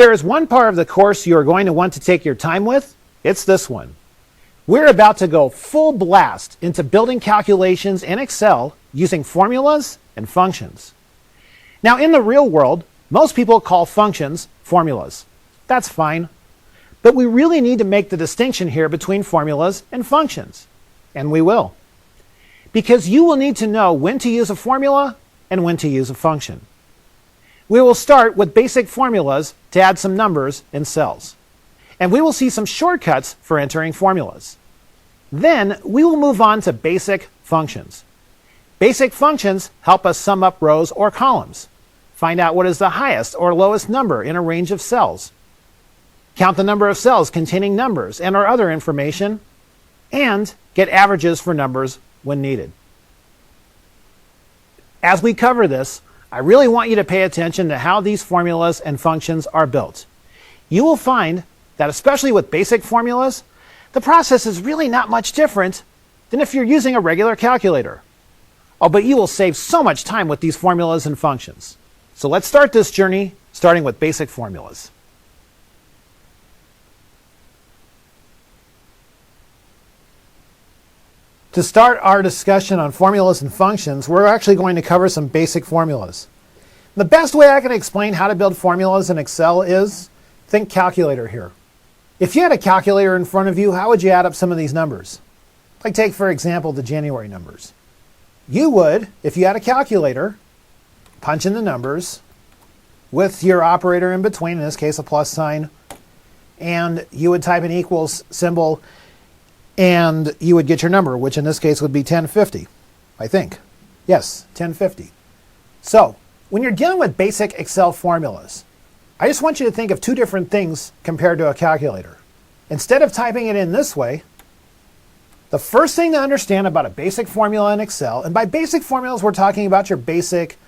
there is one part of the course you are going to want to take your time with, it's this one. We're about to go full blast into building calculations in Excel using formulas and functions. Now, in the real world, most people call functions formulas. That's fine. But we really need to make the distinction here between formulas and functions. And we will. Because you will need to know when to use a formula and when to use a function. We will start with basic formulas to add some numbers in cells. And we will see some shortcuts for entering formulas. Then we will move on to basic functions. Basic functions help us sum up rows or columns, find out what is the highest or lowest number in a range of cells, count the number of cells containing numbers and or other information, and get averages for numbers when needed. As we cover this, I really want you to pay attention to how these formulas and functions are built. You will find that especially with basic formulas, the process is really not much different than if you're using a regular calculator. Oh, but you will save so much time with these formulas and functions. So let's start this journey starting with basic formulas. To start our discussion on formulas and functions, we're actually going to cover some basic formulas. The best way I can explain how to build formulas in Excel is, think calculator here. If you had a calculator in front of you, how would you add up some of these numbers? Like take, for example, the January numbers. You would, if you had a calculator, punch in the numbers with your operator in between, in this case a plus sign, and you would type an equals symbol and you would get your number, which in this case would be 1050, I think. Yes, 1050. So, when you're dealing with basic Excel formulas, I just want you to think of two different things compared to a calculator. Instead of typing it in this way, the first thing to understand about a basic formula in Excel, and by basic formulas we're talking about your basic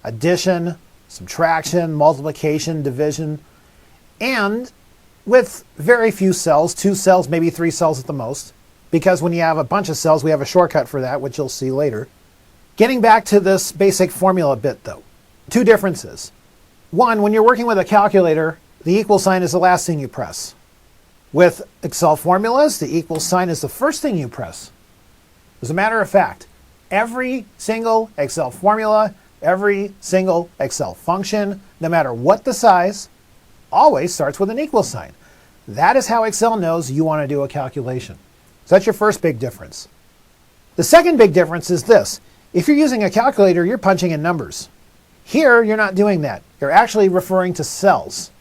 addition, subtraction, multiplication, division, and with very few cells, 2 cells, maybe 3 cells at the most, because when you have a bunch of cells we have a shortcut for that, which you'll see later. Getting back to this basic formula bit though, two differences. One, when you're working with a calculator, the equal sign is the last thing you press. With Excel formulas, the equal sign is the first thing you press. As a matter of fact, every single Excel formula, every single Excel function, no matter what the size, always starts with an equal sign. That is how Excel knows you want to do a calculation. So that's your first big difference. The second big difference is this. If you're using a calculator, you're punching in numbers. Here, you're not doing that. You're actually referring to cells.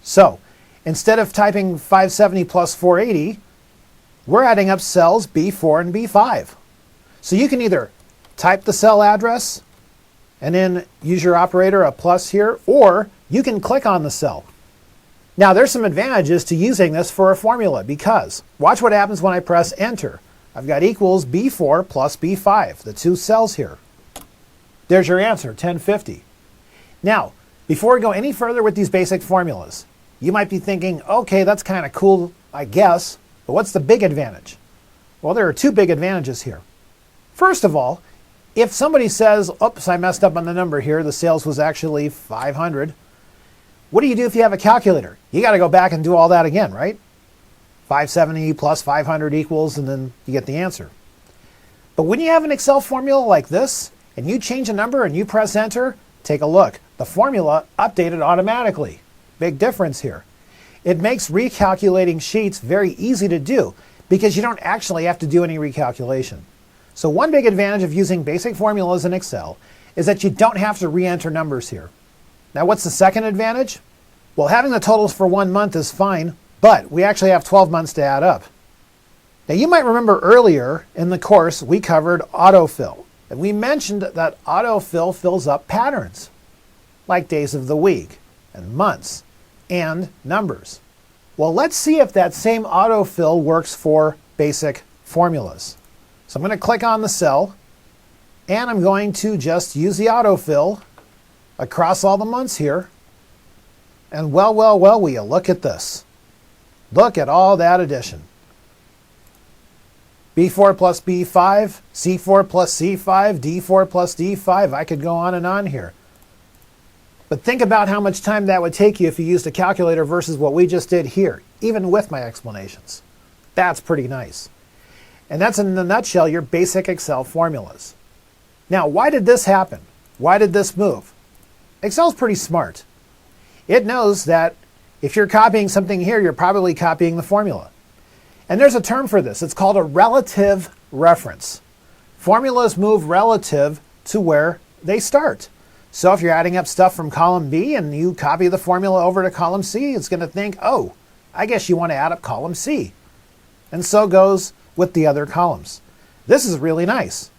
So, instead of typing 570 plus 480, we're adding up cells B4 and B5. So you can either type the cell address and then use your operator, a plus here, or you can click on the cell. Now, there's some advantages to using this for a formula because watch what happens when I press enter. I've got equals B4 plus B5, the 2 cells here. There's your answer, 1050. Now, before we go any further with these basic formulas, you might be thinking, okay, that's kind of cool, I guess, but what's the big advantage? Well, there are 2 big advantages here. First of all, if somebody says, oops, I messed up on the number here, the sales was actually 500, what do you do if you have a calculator? You got to go back and do all that again, right? 570 plus 500 equals, and then you get the answer. But when you have an Excel formula like this, and you change a number and you press enter, take a look. The formula updated automatically. Big difference here. It makes recalculating sheets very easy to do because you don't actually have to do any recalculation. So one big advantage of using basic formulas in Excel is that you don't have to re-enter numbers here. Now what's the second advantage? Well, having the totals for 1 month is fine, but we actually have 12 months to add up. Now you might remember earlier in the course we covered autofill. And we mentioned that autofill fills up patterns, like days of the week, and months, and numbers. Well, let's see if that same autofill works for basic formulas. So I'm going to click on the cell, and I'm going to just use the autofill across all the months here. And well, will you look at this. Look at all that addition. B4 plus B5, C4 plus C5, D4 plus D5. I could go on and on here. But think about how much time that would take you if you used a calculator versus what we just did here, even with my explanations. That's pretty nice. And that's in a nutshell your basic Excel formulas. Now, why did this happen? Why did this move? Excel's pretty smart. It knows that if you're copying something here, you're probably copying the formula. And there's a term for this. It's called a relative reference. Formulas move relative to where they start. So if you're adding up stuff from column B and you copy the formula over to column C, it's going to think, oh, I guess you want to add up column C. And so goes with the other columns. This is really nice.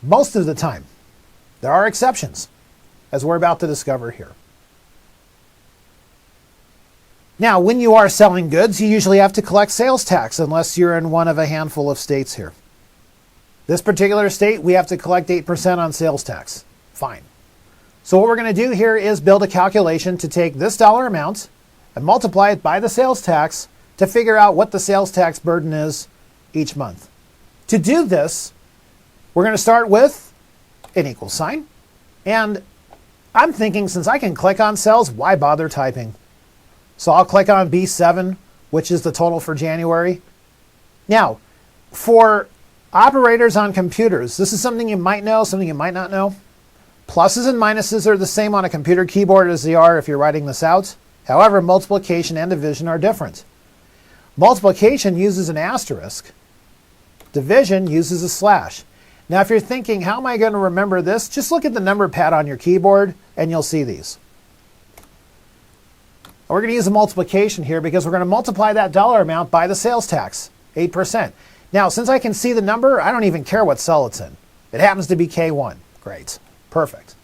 Most of the time. There are exceptions, as we're about to discover here. Now, when you are selling goods, you usually have to collect sales tax unless you're in one of a handful of states here. This particular state, we have to collect 8% on sales tax. Fine. So what we're going to do here is build a calculation to take this dollar amount and multiply it by the sales tax to figure out what the sales tax burden is each month. To do this, we're going to start with an equal sign. And I'm thinking, since I can click on cells, why bother typing? So I'll click on B7, which is the total for January. Now, for operators on computers, this is something you might know, something you might not know. Pluses and minuses are the same on a computer keyboard as they are if you're writing this out. However, multiplication and division are different. Multiplication uses an asterisk. Division uses a slash. Now, if you're thinking, how am I going to remember this? Just look at the number pad on your keyboard and you'll see these. We're going to use a multiplication here because we're going to multiply that dollar amount by the sales tax, 8%. Now, since I can see the number, I don't even care what cell it's in. It happens to be K1. Great. Perfect.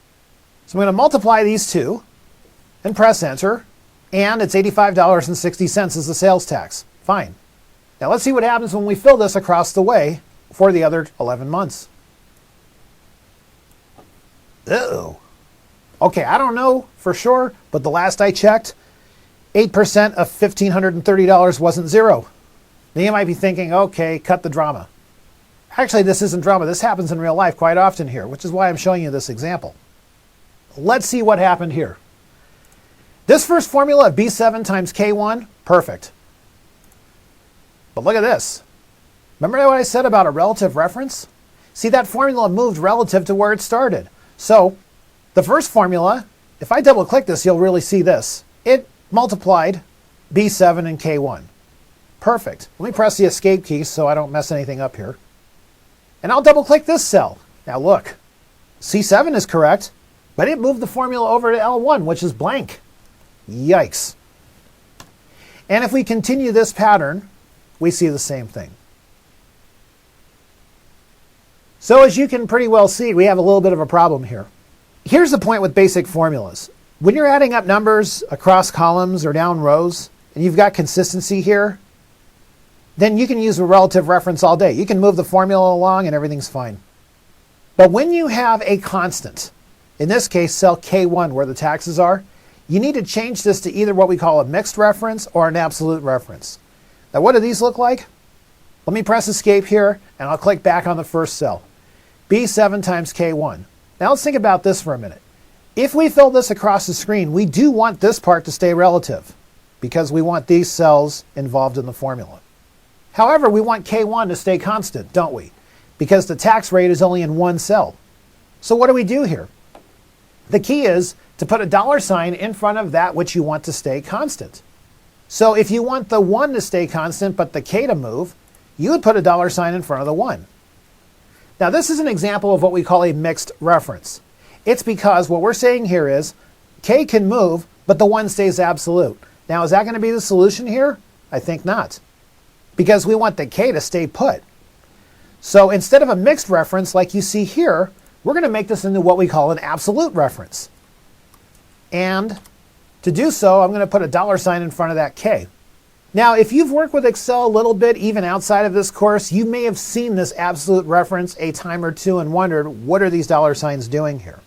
So I'm going to multiply these two and press enter, and it's $85.60 is the sales tax. Fine. Now let's see what happens when we fill this across the way for the other 11 months. Uh-oh. Okay, I don't know for sure, but the last I checked, 8% of $1,530 wasn't zero. Now you might be thinking, okay, cut the drama. Actually, this isn't drama. This happens in real life quite often here, which is why I'm showing you this example. Let's see what happened here. This first formula of B7 times K1, perfect. But look at this. Remember what I said about a relative reference? See, that formula moved relative to where it started. So the first formula, if I double click this, you'll really see this. It multiplied B7 and K1. Perfect. Let me press the escape key so I don't mess anything up here. And I'll double click this cell. Now look, C7 is correct, but it moved the formula over to L1, which is blank. Yikes. And if we continue this pattern, we see the same thing. So as you can pretty well see, we have a little bit of a problem here. Here's the point with basic formulas. When you're adding up numbers across columns or down rows, and you've got consistency here, then you can use a relative reference all day. You can move the formula along and everything's fine. But when you have a constant, in this case cell K1 where the taxes are, you need to change this to either what we call a mixed reference or an absolute reference. Now what do these look like? Let me press escape here and I'll click back on the first cell. B7 times K1. Now let's think about this for a minute. If we fill this across the screen, we do want this part to stay relative because we want these cells involved in the formula. However, we want K1 to stay constant, don't we? Because the tax rate is only in one cell. So what do we do here? The key is to put a dollar sign in front of that which you want to stay constant. So if you want the 1 to stay constant but the K to move, you would put a dollar sign in front of the 1. Now this is an example of what we call a mixed reference. It's because what we're saying here is K can move, but the 1 stays absolute. Now is that going to be the solution here? I think not. Because we want the K to stay put. So instead of a mixed reference like you see here, we're going to make this into what we call an absolute reference. And to do so, I'm going to put a dollar sign in front of that K. Now, if you've worked with Excel a little bit, even outside of this course, you may have seen this absolute reference a time or two and wondered, what are these dollar signs doing here?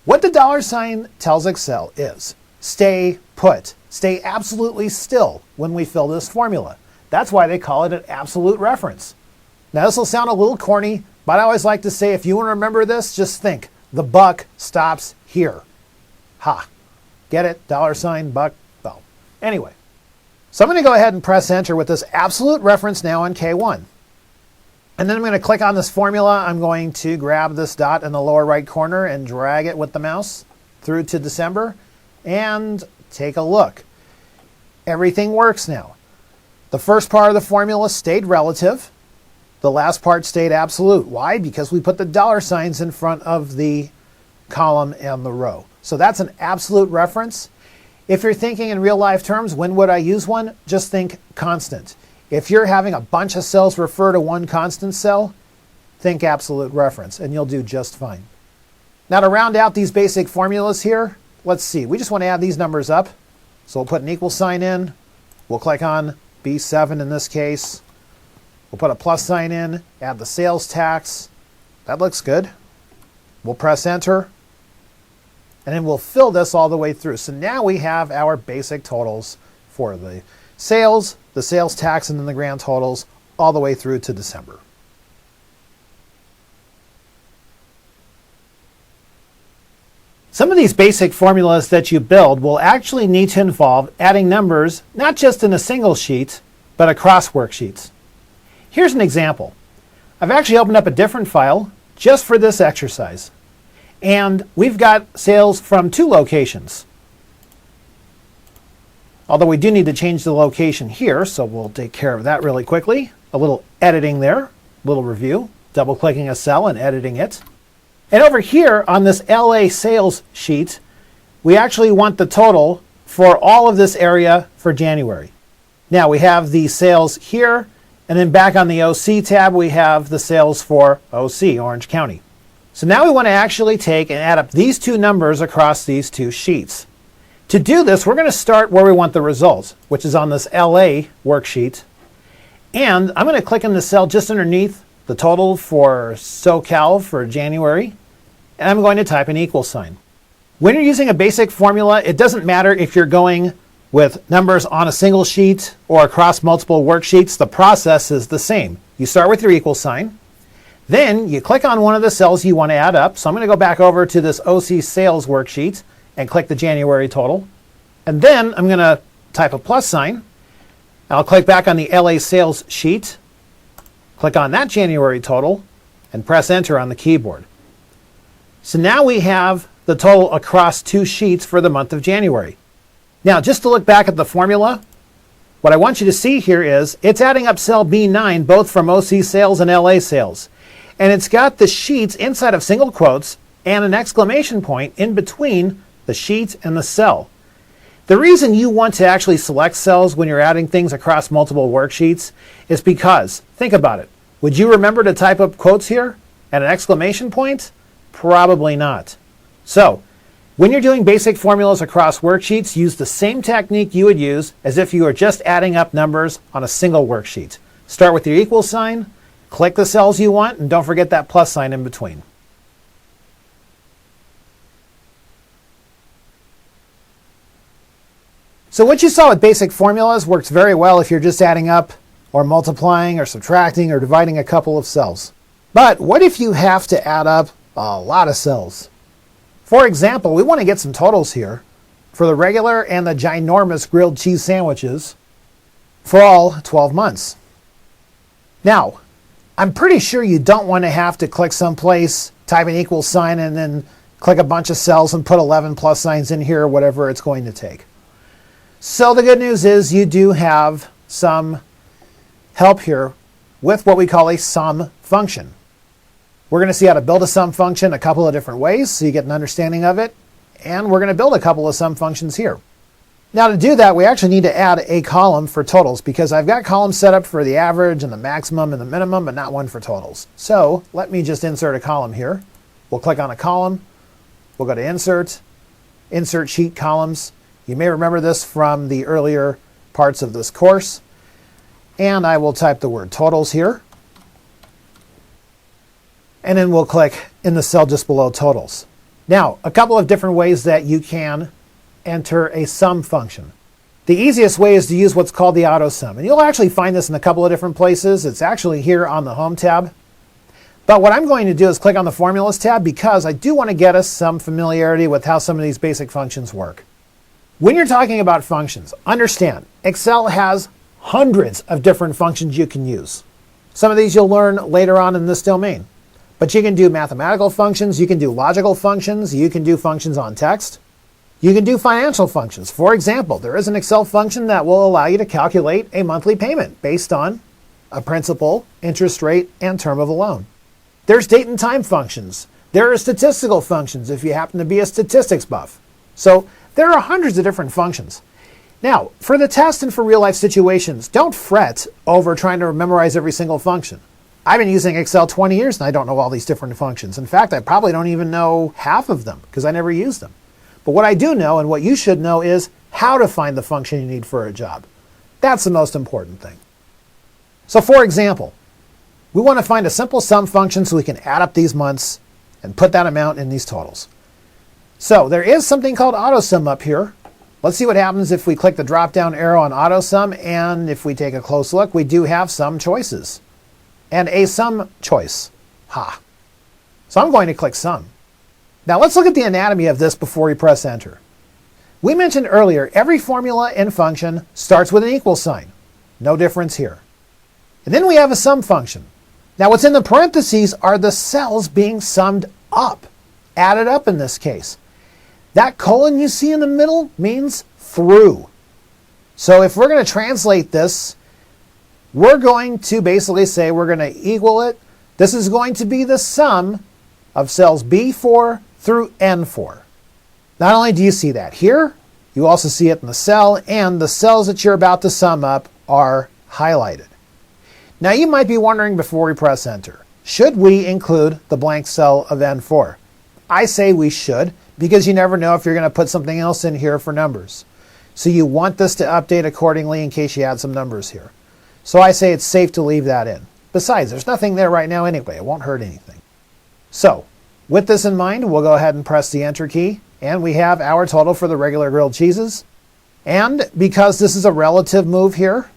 What the dollar sign tells Excel is, stay put. Stay absolutely still when we fill this formula. That's why they call it an absolute reference. Now this will sound a little corny, but I always like to say if you want to remember this, just think, the buck stops here. Ha. Get it? $, buck, well. Anyway, so I'm going to go ahead and press enter with this absolute reference now on K1. And then I'm going to click on this formula. I'm going to grab this dot in the lower right corner and drag it with the mouse through to December and take a look. Everything works now. The first part of the formula stayed relative. The last part stayed absolute. Why? Because we put the $signs in front of the column and the row. So that's an absolute reference. If you're thinking in real life terms, when would I use one? Just think constant. If you're having a bunch of cells refer to one constant cell, think absolute reference, and you'll do just fine. Now to round out these basic formulas here, let's see. We just want to add these numbers up. So we'll put an equal sign in. We'll click on B7 in this case. We'll put a plus sign in, add the sales tax. That looks good. We'll press enter. And then we'll fill this all the way through. So now we have our basic totals for the sales tax, and then the grand totals all the way through to December. Some of these basic formulas that you build will actually need to involve adding numbers not just in a single sheet, but across worksheets. Here's an example. I've actually opened up a different file just for this exercise. And we've got sales from 2 locations. Although we do need to change the location here, so we'll take care of that really quickly. A little editing there, a little review, double-clicking a cell and editing it. And over here on this LA sales sheet, we actually want the total for all of this area for January. Now we have the sales here, and then back on the OC tab, we have the sales for OC, Orange County. So now we want to actually take and add up these 2 numbers across these 2 sheets. To do this, we're going to start where we want the results, which is on this LA worksheet. And I'm going to click on the cell just underneath the total for SoCal for January. And I'm going to type an equal sign. When you're using a basic formula, it doesn't matter if you're going with numbers on a single sheet or across multiple worksheets. The process is the same. You start with your equal sign. Then you click on one of the cells you want to add up. So I'm going to go back over to this OC sales worksheet and click the January total. And then I'm going to type a plus sign. I'll click back on the LA sales sheet, click on that January total, and press enter on the keyboard. So now we have the total across 2 sheets for the month of January. Now, just to look back at the formula, what I want you to see here is it's adding up cell B9 both from OC sales and LA sales. And it's got the sheets inside of single quotes and an exclamation point in between the sheet and the cell. The reason you want to actually select cells when you're adding things across multiple worksheets is because, think about it, would you remember to type up quotes here and an exclamation point? Probably not. So, when you're doing basic formulas across worksheets, use the same technique you would use as if you were just adding up numbers on a single worksheet. Start with your equal sign, click the cells you want, and don't forget that plus sign in between. So what you saw with basic formulas works very well if you're just adding up or multiplying or subtracting or dividing a couple of cells. But what if you have to add up a lot of cells? For example, we want to get some totals here for the regular and the ginormous grilled cheese sandwiches for all 12 months. Now, I'm pretty sure you don't want to have to click someplace, type an equal sign, and then click a bunch of cells and put 11 plus signs in here or whatever it's going to take. So the good news is you do have some help here with what we call a sum function. We're going to see how to build a sum function a couple of different ways so you get an understanding of it. And we're going to build a couple of sum functions here. Now to do that, we actually need to add a column for totals because I've got columns set up for the average and the maximum and the minimum, but not one for totals. So let me just insert a column here. We'll click on a column. We'll go to Insert, Insert Sheet Columns. You may remember this from the earlier parts of this course. And I will type the word totals here. And then we'll click in the cell just below totals. Now, a couple of different ways that you can enter a sum function. The easiest way is to use what's called the auto sum. And you'll actually find this in a couple of different places. It's actually here on the Home tab. But what I'm going to do is click on the Formulas tab because I do want to get us some familiarity with how some of these basic functions work. When you're talking about functions, understand Excel has hundreds of different functions you can use. Some of these you'll learn later on in this domain. But you can do mathematical functions, you can do logical functions, you can do functions on text, you can do financial functions. For example, there is an Excel function that will allow you to calculate a monthly payment based on a principal, interest rate, and term of a loan. There's date and time functions. There are statistical functions if you happen to be a statistics buff. So there are hundreds of different functions. Now, for the test and for real-life situations, don't fret over trying to memorize every single function. I've been using Excel 20 years and I don't know all these different functions. In fact, I probably don't even know half of them because I never use them. But what I do know and what you should know is how to find the function you need for a job. That's the most important thing. So for example, we want to find a simple sum function so we can add up these months and put that amount in these totals. So there is something called AutoSum up here. Let's see what happens if we click the drop-down arrow on AutoSum, and if we take a close look, we do have some choices. And a sum choice. Ha. So I'm going to click sum. Now let's look at the anatomy of this before we press enter. We mentioned earlier, every formula and function starts with an equal sign. No difference here. And then we have a sum function. Now what's in the parentheses are the cells being summed up, added up in this case. That colon you see in the middle means through. So if we're going to translate this, we're going to basically say we're going to equal it. This is going to be the sum of cells B4 through N4. Not only do you see that here, you also see it in the cell, and the cells that you're about to sum up are highlighted. Now you might be wondering before we press enter, should we include the blank cell of N4? I say we should, because you never know if you're going to put something else in here for numbers. So you want this to update accordingly in case you add some numbers here. So I say it's safe to leave that in. Besides, there's nothing there right now anyway. It won't hurt anything. So with this in mind, we'll go ahead and press the enter key, and we have our total for the regular grilled cheeses. And because this is a relative move here,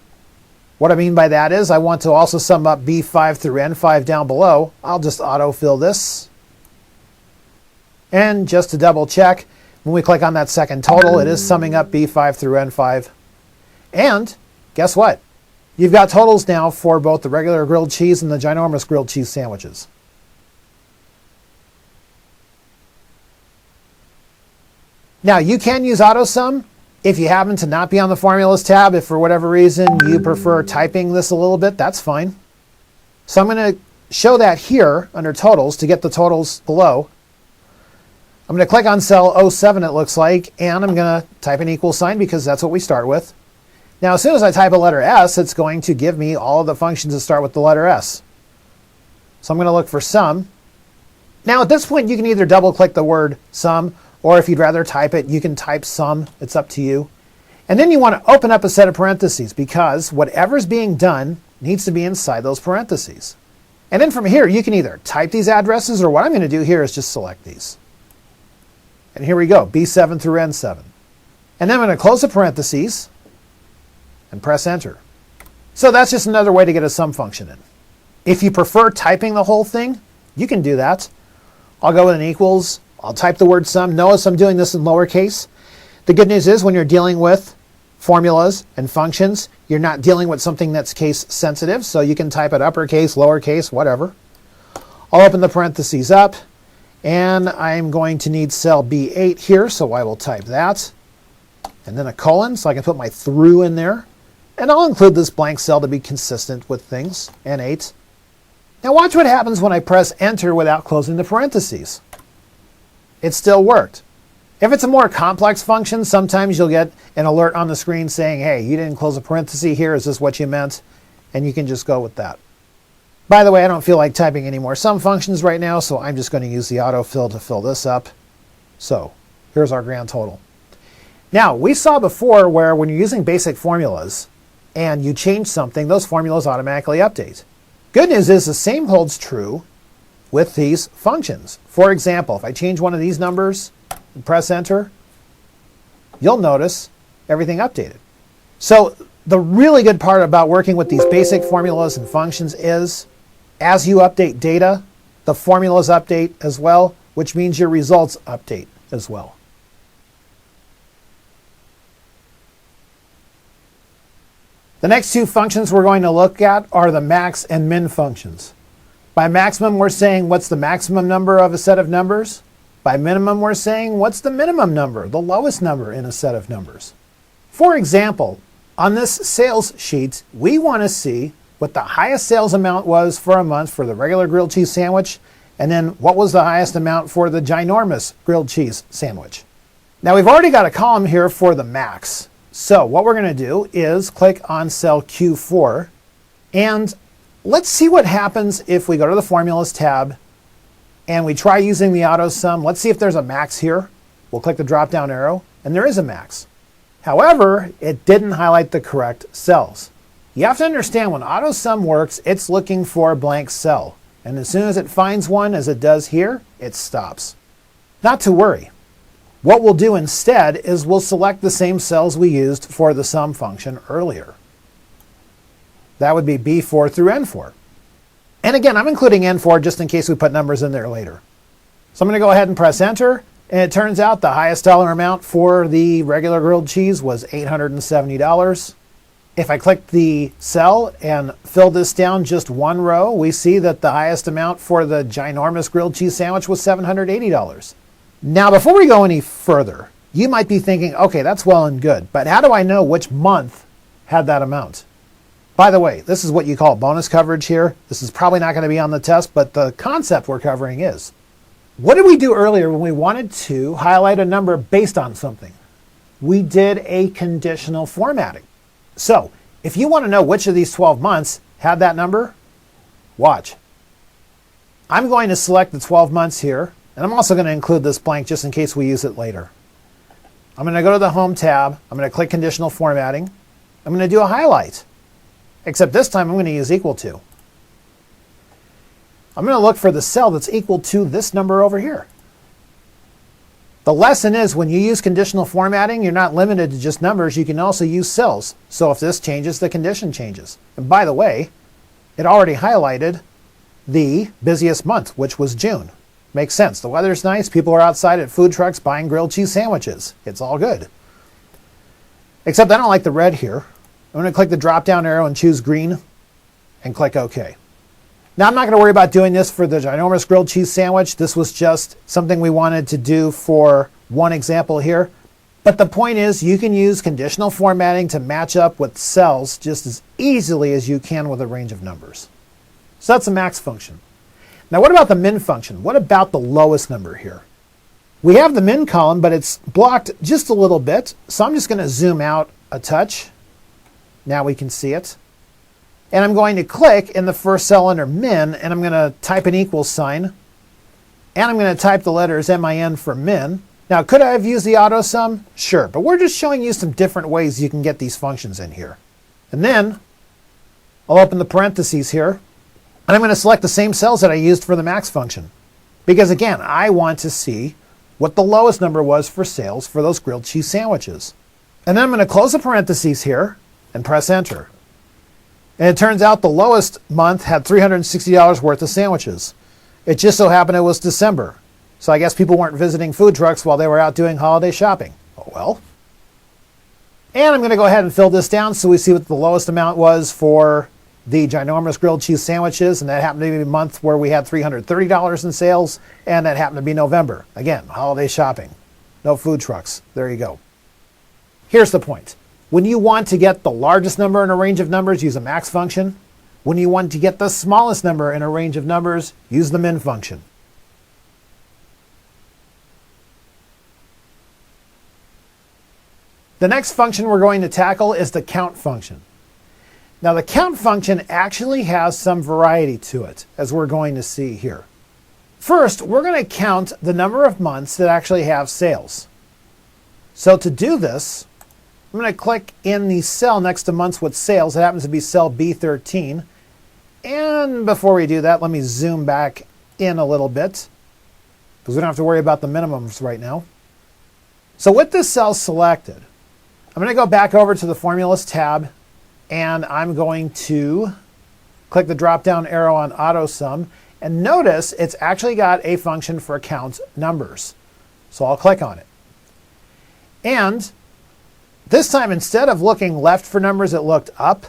what I mean by that is I want to also sum up B5 through N5 down below. I'll just autofill this. And just to double check, when we click on that second total, it is summing up B5 through N5. And guess what? You've got totals now for both the regular grilled cheese and the ginormous grilled cheese sandwiches. Now you can use AutoSum if you happen to not be on the Formulas tab. If for whatever reason you prefer typing this a little bit, that's fine. So I'm going to show that here under totals to get the totals below. I'm going to click on cell 07 it looks like, and I'm going to type an equal sign because that's what we start with. Now as soon as I type a letter S, it's going to give me all of the functions that start with the letter S. So I'm going to look for sum. Now at this point you can either double click the word sum, or if you'd rather type it, you can type sum. It's up to you. And then you want to open up a set of parentheses because whatever's being done needs to be inside those parentheses. And then from here you can either type these addresses, or what I'm going to do here is just select these. And here we go, B7 through N7. And then I'm going to close the parentheses and press enter. So that's just another way to get a sum function in. If you prefer typing the whole thing, you can do that. I'll go with an equals. I'll type the word sum. Notice I'm doing this in lowercase. The good news is when you're dealing with formulas and functions, you're not dealing with something that's case sensitive, so you can type it uppercase, lowercase, whatever. I'll open the parentheses up, and I'm going to need cell B8 here, so I will type that. And then a colon, so I can put my through in there. And I'll include this blank cell to be consistent with things, N8. Now watch what happens when I press enter without closing the parentheses. It still worked. If it's a more complex function, sometimes you'll get an alert on the screen saying, hey, you didn't close a parenthesis here, is this what you meant? And you can just go with that. By the way, I don't feel like typing any more sum functions right now, so I'm just going to use the autofill to fill this up. So here's our grand total. Now, we saw before where when you're using basic formulas and you change something, those formulas automatically update. Good news is the same holds true with these functions. For example, if I change one of these numbers and press enter, you'll notice everything updated. So the really good part about working with these basic formulas and functions is as you update data, the formulas update as well, which means your results update as well. The next two functions we're going to look at are the max and min functions. By maximum, we're saying what's the maximum number of a set of numbers. By minimum, we're saying what's the minimum number, the lowest number in a set of numbers. For example, on this sales sheet, we want to see what the highest sales amount was for a month for the regular grilled cheese sandwich, and then what was the highest amount for the ginormous grilled cheese sandwich. Now we've already got a column here for the max. So what we're going to do is click on cell Q4, and let's see what happens if we go to the Formulas tab and we try using the auto sum. Let's see if there's a max here. We'll click the drop down arrow, and there is a max. However, it didn't highlight the correct cells. You have to understand when auto sum works, it's looking for a blank cell. And as soon as it finds one, as it does here, it stops. Not to worry. What we'll do instead is we'll select the same cells we used for the sum function earlier. That would be B4 through N4. And again, I'm including N4 just in case we put numbers in there later. So I'm going to go ahead and press enter. And it turns out the highest dollar amount for the regular grilled cheese was $870. If I click the cell and fill this down just one row, we see that the highest amount for the ginormous grilled cheese sandwich was $780. Now, before we go any further, you might be thinking, okay, that's well and good, but how do I know which month had that amount? By the way, this is what you call bonus coverage here. This is probably not going to be on the test, but the concept we're covering is. What did we do earlier when we wanted to highlight a number based on something? We did a conditional formatting. So, if you want to know which of these 12 months had that number, watch. I'm going to select the 12 months here, and I'm also going to include this blank just in case we use it later. I'm going to go to the Home tab. I'm going to click Conditional Formatting. I'm going to do a highlight, except this time I'm going to use equal to. I'm going to look for the cell that's equal to this number over here. The lesson is when you use conditional formatting, you're not limited to just numbers. You can also use cells. So if this changes, the condition changes. And by the way, it already highlighted the busiest month, which was June. Makes sense. The weather's nice. People are outside at food trucks buying grilled cheese sandwiches. It's all good. Except I don't like the red here. I'm going to click the drop down arrow and choose green and click OK. Now, I'm not going to worry about doing this for the ginormous grilled cheese sandwich. This was just something we wanted to do for one example here. But the point is, you can use conditional formatting to match up with cells just as easily as you can with a range of numbers. So that's a max function. Now, what about the min function? What about the lowest number here? We have the min column, but it's blocked just a little bit. So I'm just going to zoom out a touch. Now we can see it. And I'm going to click in the first cell under min, and I'm going to type an equals sign. And I'm going to type the letters MIN for min. Now, could I have used the auto sum? Sure, but we're just showing you some different ways you can get these functions in here. And then I'll open the parentheses here, and I'm going to select the same cells that I used for the max function. Because again, I want to see what the lowest number was for sales for those grilled cheese sandwiches. And then I'm going to close the parentheses here and press enter. And it turns out the lowest month had $360 worth of sandwiches. It just so happened it was December. So I guess people weren't visiting food trucks while they were out doing holiday shopping. Oh well. And I'm going to go ahead and fill this down so we see what the lowest amount was for the ginormous grilled cheese sandwiches. And that happened to be a month where we had $330 in sales. And that happened to be November. Again, holiday shopping. No food trucks. There you go. Here's the point. When you want to get the largest number in a range of numbers, use a max function. When you want to get the smallest number in a range of numbers, use the min function. The next function we're going to tackle is the count function. Now, the count function actually has some variety to it, as we're going to see here. First, we're going to count the number of months that actually have sales. So to do this, I'm going to click in the cell next to months with sales. It happens to be cell B13. And before we do that, let me zoom back in a little bit because we don't have to worry about the minimums right now. So with this cell selected, I'm going to go back over to the Formulas tab, and I'm going to click the drop-down arrow on Auto Sum. And notice it's actually got a function for count numbers. So I'll click on it. And This time, instead of looking left for numbers, it looked up.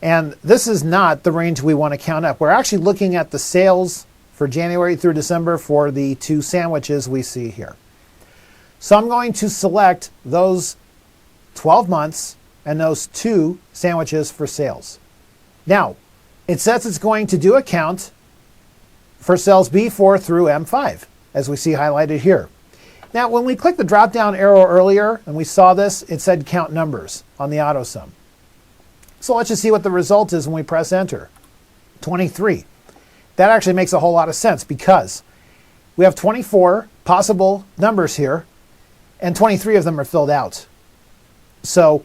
And this is not the range we want to count up. We're actually looking at the sales for January through December for the two sandwiches we see here. So I'm going to select those 12 months and those two sandwiches for sales. Now, it says it's going to do a count for cells B4 through M5, as we see highlighted here. Now, when we clicked the drop-down arrow earlier and we saw this, it said count numbers on the AutoSum. So let's just see what the result is when we press enter. 23. That actually makes a whole lot of sense because we have 24 possible numbers here and 23 of them are filled out. So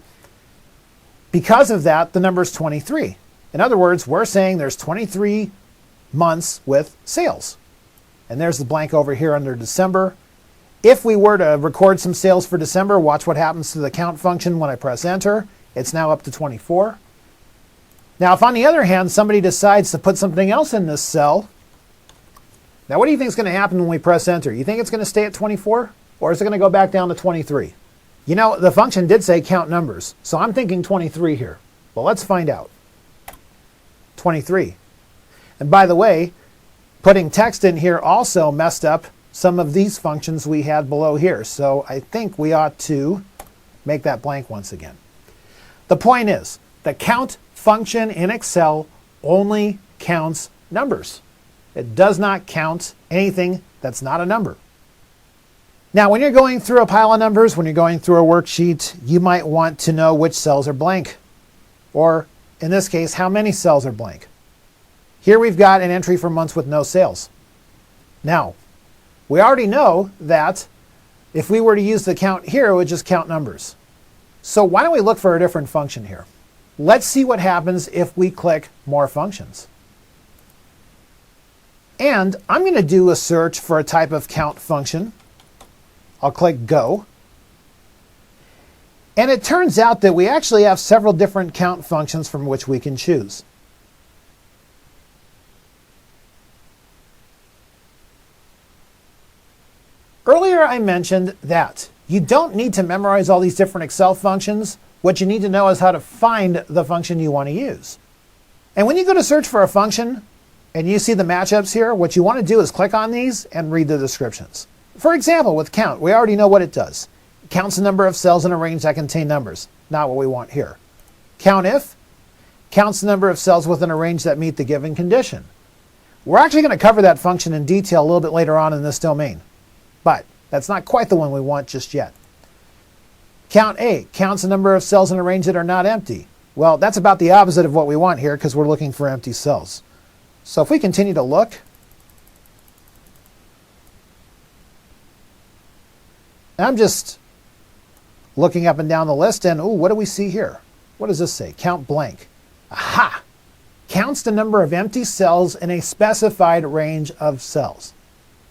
because of that, the number is 23. In other words, we're saying there's 23 months with sales. And there's the blank over here under December. If we were to record some sales for December, watch what happens to the count function when I press enter. It's now up to 24. Now, if on the other hand, somebody decides to put something else in this cell, now what do you think is going to happen when we press enter? You think it's going to stay at 24? Or is it going to go back down to 23? You know, the function did say count numbers, so I'm thinking 23 here. Well, let's find out. 23. And by the way, putting text in here also messed up some of these functions we had below here. So I think we ought to make that blank once again. The point is, the count function in Excel only counts numbers. It does not count anything that's not a number. Now, when you're going through a pile of numbers, when you're going through a worksheet, you might want to know which cells are blank. Or, in this case, how many cells are blank. Here we've got an entry for months with no sales. Now, we already know that if we were to use the count here, it would just count numbers. So why don't we look for a different function here? Let's see what happens if we click more functions. And I'm going to do a search for a type of count function. I'll click Go. And it turns out that we actually have several different count functions from which we can choose. Earlier I mentioned that you don't need to memorize all these different Excel functions. What you need to know is how to find the function you want to use. And when you go to search for a function and you see the matchups here, what you want to do is click on these and read the descriptions. For example, with count, we already know what it does. It counts the number of cells in a range that contain numbers. Not what we want here. COUNTIF counts the number of cells within a range that meet the given condition. We're actually going to cover that function in detail a little bit later on in this domain. But that's not quite the one we want just yet. COUNTA counts the number of cells in a range that are not empty. Well, that's about the opposite of what we want here because we're looking for empty cells. So if we continue to look, I'm just looking up and down the list and, ooh, what do we see here? What does this say? Count blank. Aha! Counts the number of empty cells in a specified range of cells.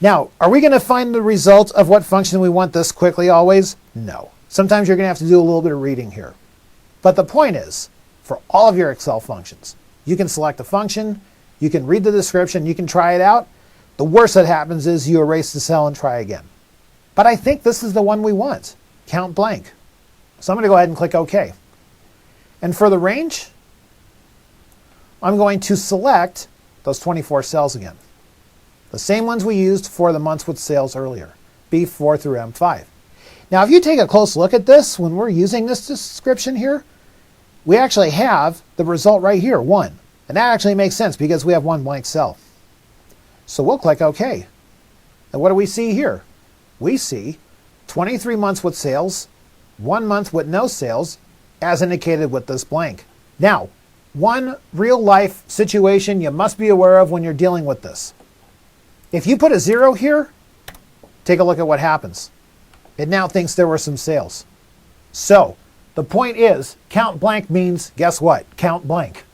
Now, are we going to find the result of what function we want this quickly always? No. Sometimes you're going to have to do a little bit of reading here. But the point is, for all of your Excel functions, you can select a function, you can read the description, you can try it out. The worst that happens is you erase the cell and try again. But I think this is the one we want, count blank. So I'm going to go ahead and click OK. And for the range, I'm going to select those 24 cells again. The same ones we used for the months with sales earlier, B4 through M5. Now, if you take a close look at this, when we're using this description here, we actually have the result right here, 1. And that actually makes sense because we have one blank cell. So we'll click OK. And what do we see here? We see 23 months with sales, 1 month with no sales, as indicated with this blank. Now, one real-life situation you must be aware of when you're dealing with this. If you put a 0 here, take a look at what happens. It now thinks there were some sales. So, the point is, count blank means, guess what? Count blank.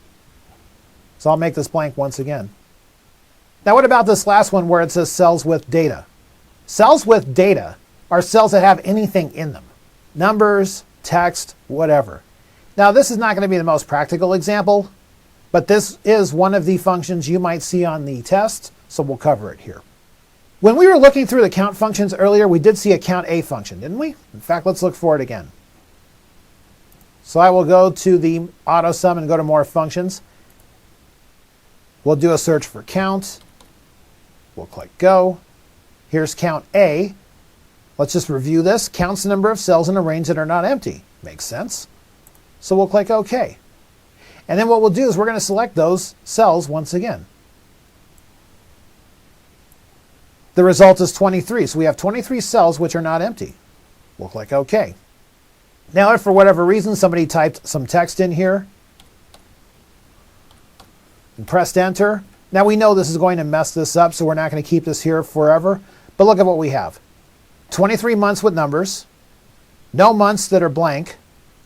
So I'll make this blank once again. Now what about this last one where it says cells with data? Cells with data are cells that have anything in them. Numbers, text, whatever. Now this is not going to be the most practical example, but this is one of the functions you might see on the test, so we'll cover it here. When we were looking through the count functions earlier, we did see a COUNTA function, didn't we? In fact, let's look for it again. So I will go to the auto sum and go to more functions. We'll do a search for count. We'll click go. Here's count A. Let's just review this. Counts the number of cells in a range that are not empty. Makes sense. So we'll click OK. And then what we'll do is we're going to select those cells once again. The result is 23. So we have 23 cells which are not empty. We'll click OK. Now, if for whatever reason somebody typed some text in here and pressed enter, now we know this is going to mess this up, so we're not going to keep this here forever. But look at what we have. 23 months with numbers, no months that are blank,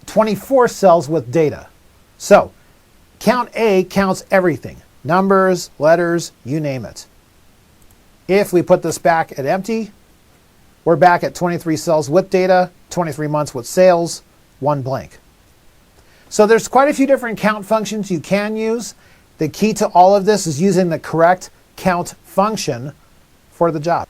24 cells with data. So count A counts everything. Numbers, letters, you name it. If we put this back at empty, we're back at 23 cells with data, 23 months with sales, 1 blank. So there's quite a few different count functions you can use. The key to all of this is using the correct count function for the job.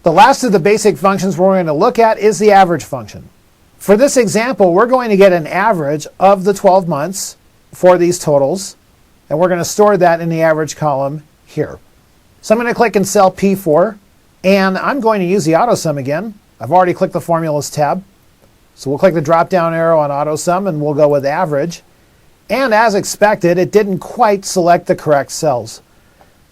The last of the basic functions we're going to look at is the average function. For this example, we're going to get an average of the 12 months for these totals, and we're going to store that in the average column here. So I'm going to click in cell P4, and I'm going to use the AutoSum again. I've already clicked the Formulas tab. So we'll click the drop-down arrow on AutoSum, and we'll go with average. And as expected, it didn't quite select the correct cells.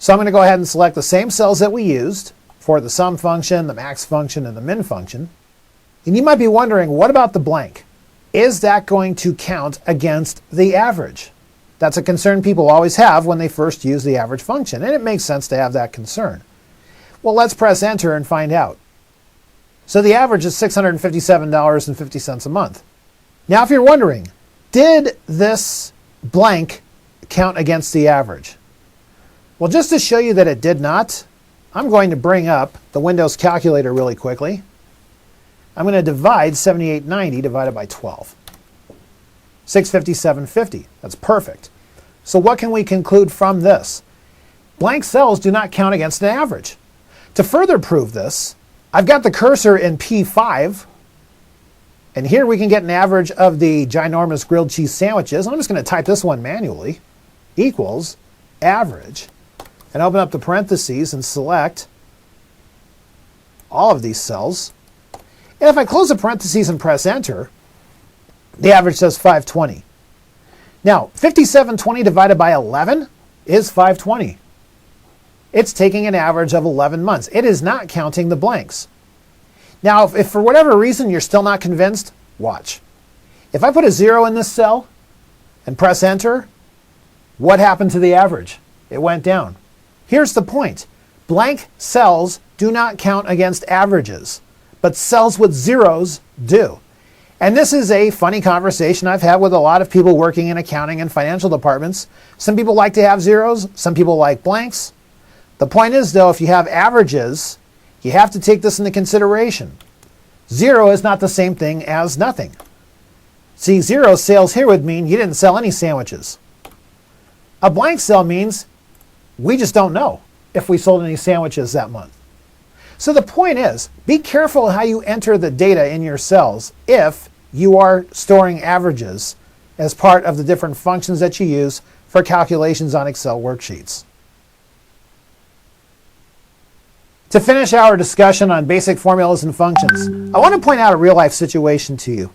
So I'm going to go ahead and select the same cells that we used for the sum function, the max function, and the min function. And you might be wondering, what about the blank? Is that going to count against the average? That's a concern people always have when they first use the average function, and it makes sense to have that concern. Well, let's press enter and find out. So the average is $657.50 a month. Now, if you're wondering, did this blank count against the average? Well, just to show you that it did not, I'm going to bring up the Windows calculator really quickly. I'm going to divide 7890 divided by 12. 657.50. That's perfect. So what can we conclude from this? Blank cells do not count against an average. To further prove this, I've got the cursor in P5, and here we can get an average of the ginormous grilled cheese sandwiches. I'm just going to type this one manually, equals average, and open up the parentheses and select all of these cells. And if I close the parentheses and press enter, the average says 520. Now, 5720 divided by 11 is 520. It's taking an average of 11 months. It is not counting the blanks. Now, if for whatever reason you're still not convinced, watch. If I put a 0 in this cell and press enter, what happened to the average? It went down. Here's the point. Blank cells do not count against averages, but cells with zeros do. And this is a funny conversation I've had with a lot of people working in accounting and financial departments. Some people like to have zeros, some people like blanks. The point is, though, if you have averages, you have to take this into consideration. 0 is not the same thing as nothing. See, 0 sales here would mean you didn't sell any sandwiches. A blank cell means we just don't know if we sold any sandwiches that month. So the point is, be careful how you enter the data in your cells if you are storing averages as part of the different functions that you use for calculations on Excel worksheets. To finish our discussion on basic formulas and functions, I want to point out a real-life situation to you.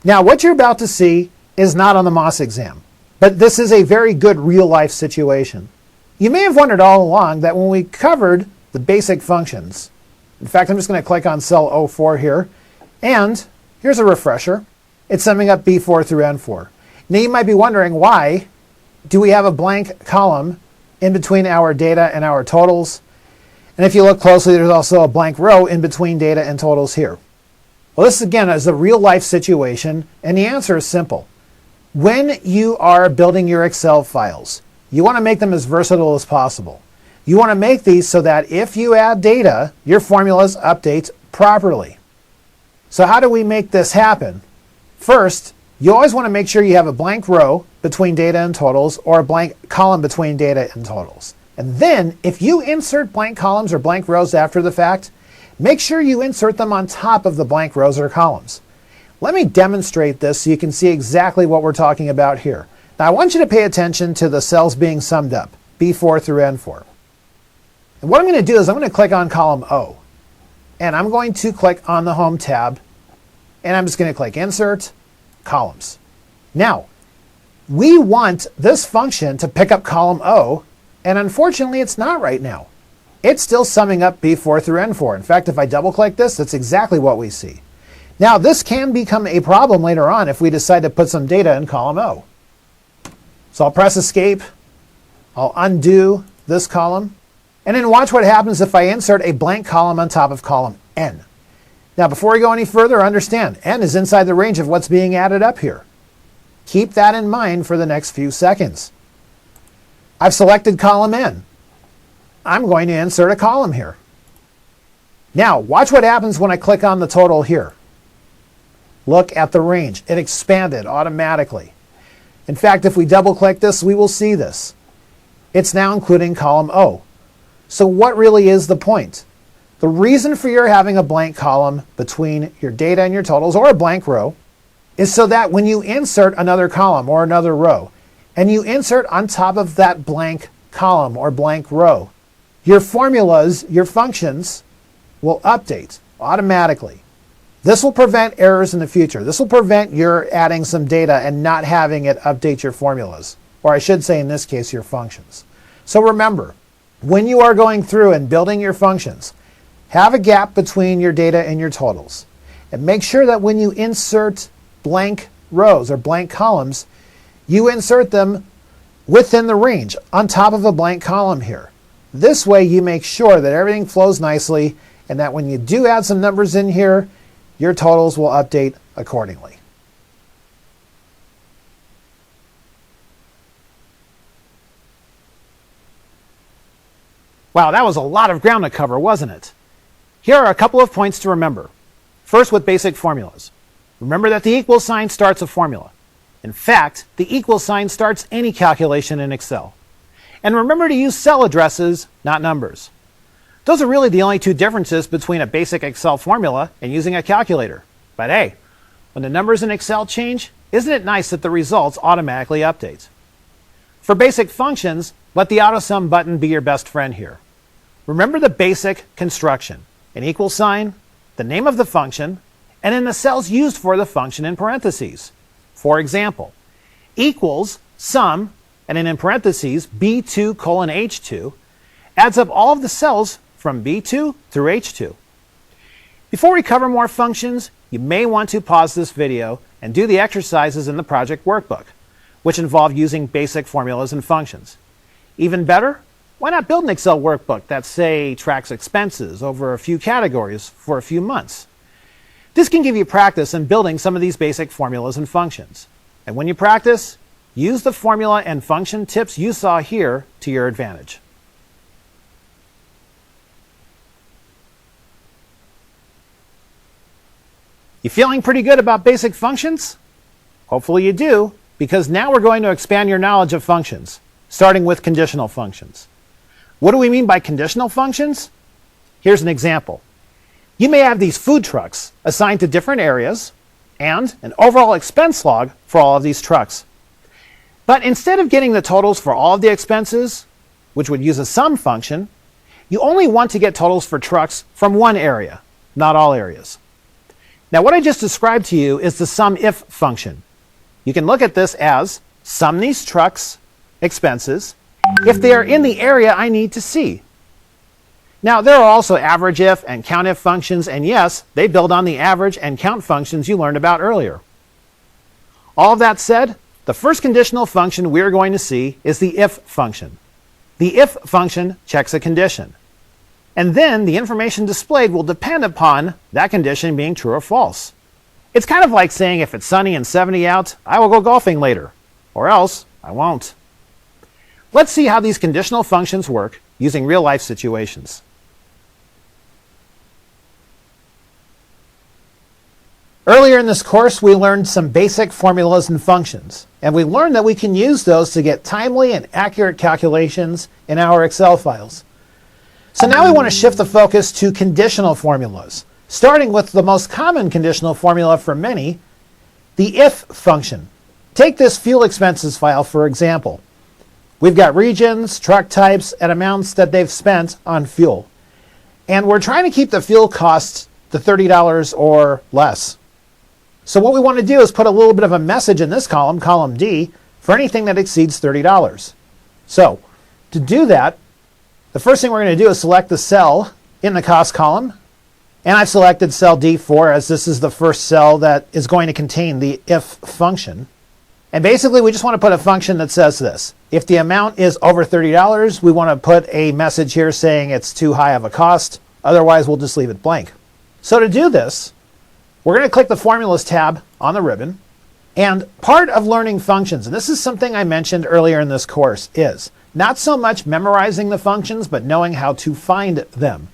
Now, what you're about to see is not on the Moss exam, but this is a very good real-life situation. You may have wondered all along that when we covered the basic functions, in fact, I'm just going to click on cell 04 here, and here's a refresher. It's summing up B4 through N4. Now, you might be wondering, why do we have a blank column in between our data and our totals? And if you look closely, there's also a blank row in between data and totals here. Well, this again is a real life situation, and the answer is simple. When you are building your Excel files, you want to make them as versatile as possible. You want to make these so that if you add data, your formulas update properly. So how do we make this happen? First, you always want to make sure you have a blank row between data and totals, or a blank column between data and totals. And then, if you insert blank columns or blank rows after the fact, make sure you insert them on top of the blank rows or columns. Let me demonstrate this so you can see exactly what we're talking about here. Now I want you to pay attention to the cells being summed up, B4 through N4. And what I'm going to do is I'm going to click on column O. And I'm going to click on the Home tab. And I'm just going to click Insert, Columns. Now, we want this function to pick up column O, and unfortunately it's not right now. It's still summing up B4 through N4. In fact, if I double click this, that's exactly what we see. Now, this can become a problem later on if we decide to put some data in column O. So I'll press Escape, I'll undo this column, and then watch what happens if I insert a blank column on top of column N. Now, before we go any further, understand, N is inside the range of what's being added up here. Keep that in mind for the next few seconds. I've selected column N. I'm going to insert a column here. Now, watch what happens when I click on the total here. Look at the range. It expanded automatically. In fact, if we double click this, we will see this. It's now including column O. So what really is the point? The reason for your having a blank column between your data and your totals, or a blank row, is so that when you insert another column or another row, and you insert on top of that blank column or blank row, your formulas, your functions, will update automatically. This will prevent errors in the future. This will prevent your adding some data and not having it update your formulas, or I should say in this case your functions. So remember, when you are going through and building your functions, have a gap between your data and your totals. And make sure that when you insert blank rows or blank columns, you insert them within the range on top of a blank column here. This way you make sure that everything flows nicely and that when you do add some numbers in here, your totals will update accordingly. Wow, that was a lot of ground to cover, wasn't it? Here are a couple of points to remember. First, with basic formulas. Remember that the equal sign starts a formula. In fact, the equal sign starts any calculation in Excel. And remember to use cell addresses, not numbers. Those are really the only two differences between a basic Excel formula and using a calculator. But hey, when the numbers in Excel change, isn't it nice that the results automatically update? For basic functions, let the AutoSum button be your best friend here. Remember the basic construction: an equal sign, the name of the function, and then the cells used for the function in parentheses. For example, equals sum, and then in parentheses, B2 colon H2, adds up all of the cells from B2 through H2. Before we cover more functions, you may want to pause this video and do the exercises in the project workbook, which involve using basic formulas and functions. Even better, why not build an Excel workbook that, say, tracks expenses over a few categories for a few months? This can give you practice in building some of these basic formulas and functions. And when you practice, use the formula and function tips you saw here to your advantage. You feeling pretty good about basic functions? Hopefully you do, because now we're going to expand your knowledge of functions, starting with conditional functions. What do we mean by conditional functions? Here's an example. You may have these food trucks assigned to different areas and an overall expense log for all of these trucks. But instead of getting the totals for all of the expenses, which would use a sum function, you only want to get totals for trucks from one area, not all areas. Now what I just described to you is the SUMIF function. You can look at this as sum these trucks' expenses if they are in the area I need to see. Now there are also average if and count if functions, and yes, they build on the average and count functions you learned about earlier. All of that said, the first conditional function we're going to see is the if function. The if function checks a condition. And then the information displayed will depend upon that condition being true or false. It's kind of like saying if it's sunny and 70 out, I will go golfing later, or else I won't. Let's see how these conditional functions work using real-life situations. Earlier in this course, we learned some basic formulas and functions, and we learned that we can use those to get timely and accurate calculations in our Excel files. So now we want to shift the focus to conditional formulas, starting with the most common conditional formula for many, The if function. Take this fuel expenses file for example. We've got regions, truck types, and amounts that they've spent on fuel. And we're trying to keep the fuel costs to $30 or less. So what we want to do is put a little bit of a message in this column, column D, for anything that exceeds $30. So to do that, the first thing we're going to do is select the cell in the cost column. And I've selected cell D4 as this is the first cell that is going to contain the if function. And basically we just want to put a function that says this. If the amount is over $30, we want to put a message here saying it's too high of a cost. Otherwise we'll just leave it blank. So to do this, we're going to click the Formulas tab on the ribbon. And part of learning functions, and this is something I mentioned earlier in this course, is not so much memorizing the functions, but knowing how to find them.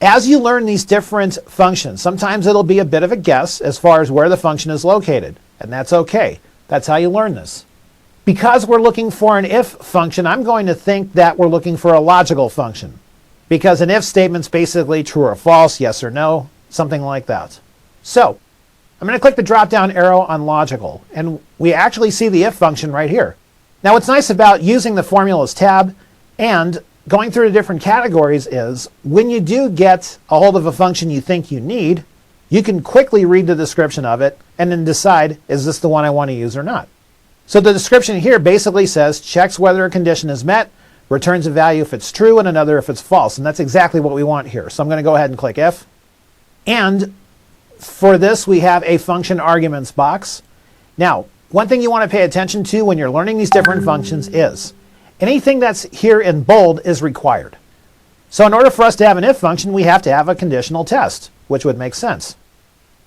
As you learn these different functions, sometimes it'll be a bit of a guess as far as where the function is located, and that's okay. That's how you learn this. Because we're looking for an if function, I'm going to think that we're looking for a logical function, because an if statement's basically true or false, yes or no, something like that. So I'm going to click the drop-down arrow on logical, and we actually see the if function right here. Now what's nice about using the Formulas tab and going through the different categories is when you do get a hold of a function you think you need, you can quickly read the description of it and then decide, is this the one I want to use or not? So the description here basically says checks whether a condition is met, returns a value if it's true and another if it's false. And that's exactly what we want here. So I'm going to go ahead and click if. And for this we have a function arguments box. Now, one thing you want to pay attention to when you're learning these different functions is anything that's here in bold is required. So in order for us to have an if function, we have to have a conditional test, which would make sense.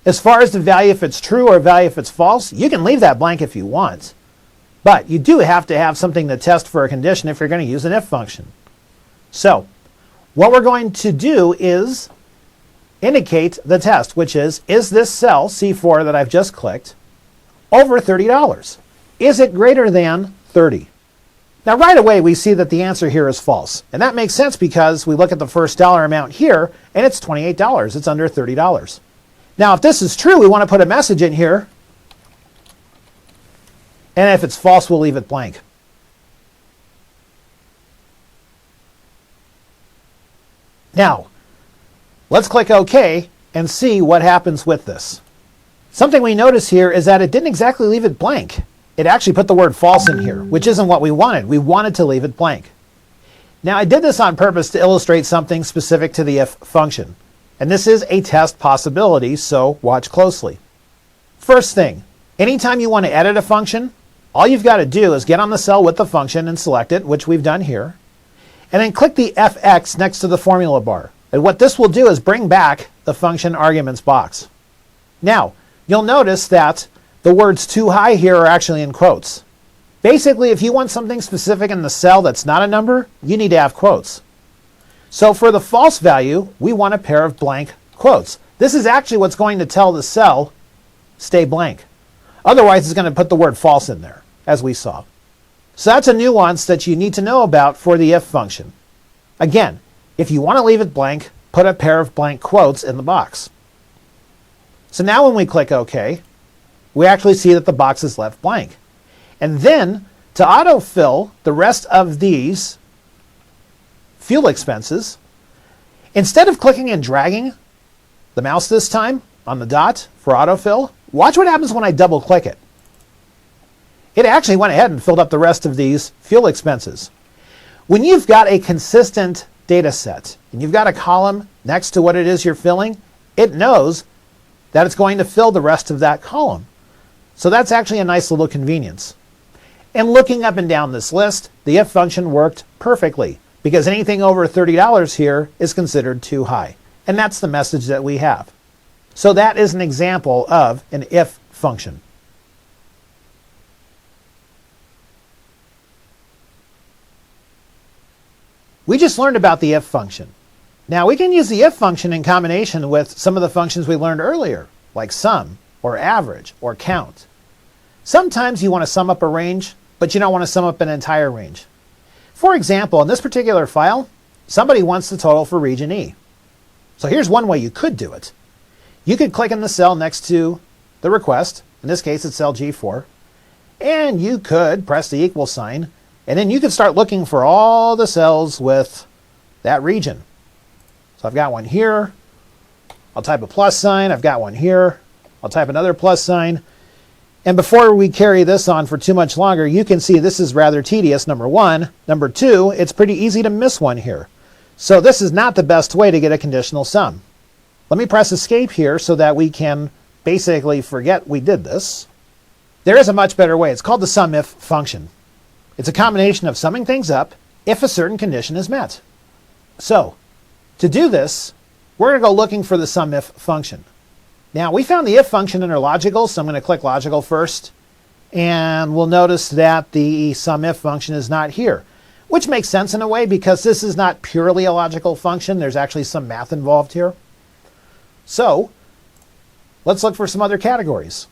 As far as the value if it's true or value if it's false, you can leave that blank if you want. But you do have to have something to test for a condition if you're going to use an if function. So what we're going to do is indicate the test, which is this cell, C4 that I've just clicked, over $30? Is it greater than 30? Now right away we see that the answer here is false. And that makes sense because we look at the first dollar amount here and it's $28. It's under $30. Now if this is true, we want to put a message in here. And if it's false, we'll leave it blank. Now, let's click OK and see what happens with this. Something we notice here is that it didn't exactly leave it blank. It actually put the word false in here, which isn't what we wanted. We wanted to leave it blank. Now, I did this on purpose to illustrate something specific to the if function. And this is a test possibility, so watch closely. First thing, anytime you want to edit a function, all you've got to do is get on the cell with the function and select it, which we've done here, and then click the FX next to the formula bar. And what this will do is bring back the function arguments box. Now, you'll notice that the words too high here are actually in quotes. Basically, if you want something specific in the cell that's not a number, you need to have quotes. So for the false value, we want a pair of blank quotes. This is actually what's going to tell the cell, stay blank. Otherwise, it's going to put the word false in there, as we saw. So that's a nuance that you need to know about for the if function. Again, if you want to leave it blank, put a pair of blank quotes in the box. So now when we click OK, we actually see that the box is left blank. And then to autofill the rest of these fuel expenses, instead of clicking and dragging the mouse this time on the dot for autofill, watch what happens when I double click it. It actually went ahead and filled up the rest of these fuel expenses. When you've got a consistent data set and you've got a column next to what it is you're filling, it knows that it's going to fill the rest of that column. So that's actually a nice little convenience. And looking up and down this list, the if function worked perfectly because anything over $30 here is considered too high. And that's the message that we have. So that is an example of an if function. We just learned about the if function. Now we can use the if function in combination with some of the functions we learned earlier, like sum, or average, or count. Sometimes you want to sum up a range, but you don't want to sum up an entire range. For example, in this particular file, somebody wants the total for region E. So here's one way you could do it. You could click in the cell next to the request In this case, it's cell G4. And you could press the equal sign, and then you could start looking for all the cells with that region. So I've got one here. I'll type a plus sign. I've got one here. I'll type another plus sign. And before we carry this on for too much longer, you can see this is rather tedious, number one. Number two, it's pretty easy to miss one here. So this is not the best way to get a conditional sum. Let me press escape here so that we can basically forget we did this. There is a much better way. It's called the SUMIF function. It's a combination of summing things up if a certain condition is met. So to do this, we're going to go looking for the SUMIF function. Now, we found the if function under logical, so I'm going to click logical first. And we'll notice that the SUMIF function is not here, which makes sense in a way because this is not purely a logical function. There's actually some math involved here. So let's look for some other categories.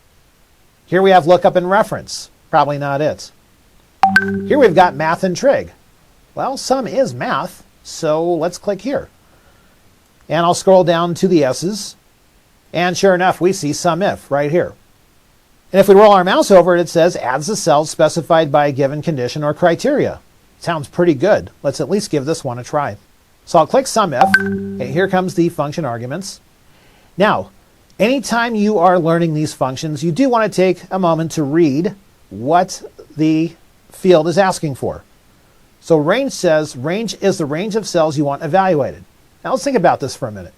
Here we have lookup and reference. Probably not it. Here we've got math and trig. Well, sum is math, so let's click here. And I'll scroll down to the S's. And sure enough, we see SUMIF right here. And if we roll our mouse over it, it says adds the cells specified by a given condition or criteria. Sounds pretty good. Let's at least give this one a try. So I'll click SUMIF, and here comes the function arguments. Now, anytime you are learning these functions, you do want to take a moment to read what the field is asking for. So range says range is the range of cells you want evaluated. Now let's think about this for a minute.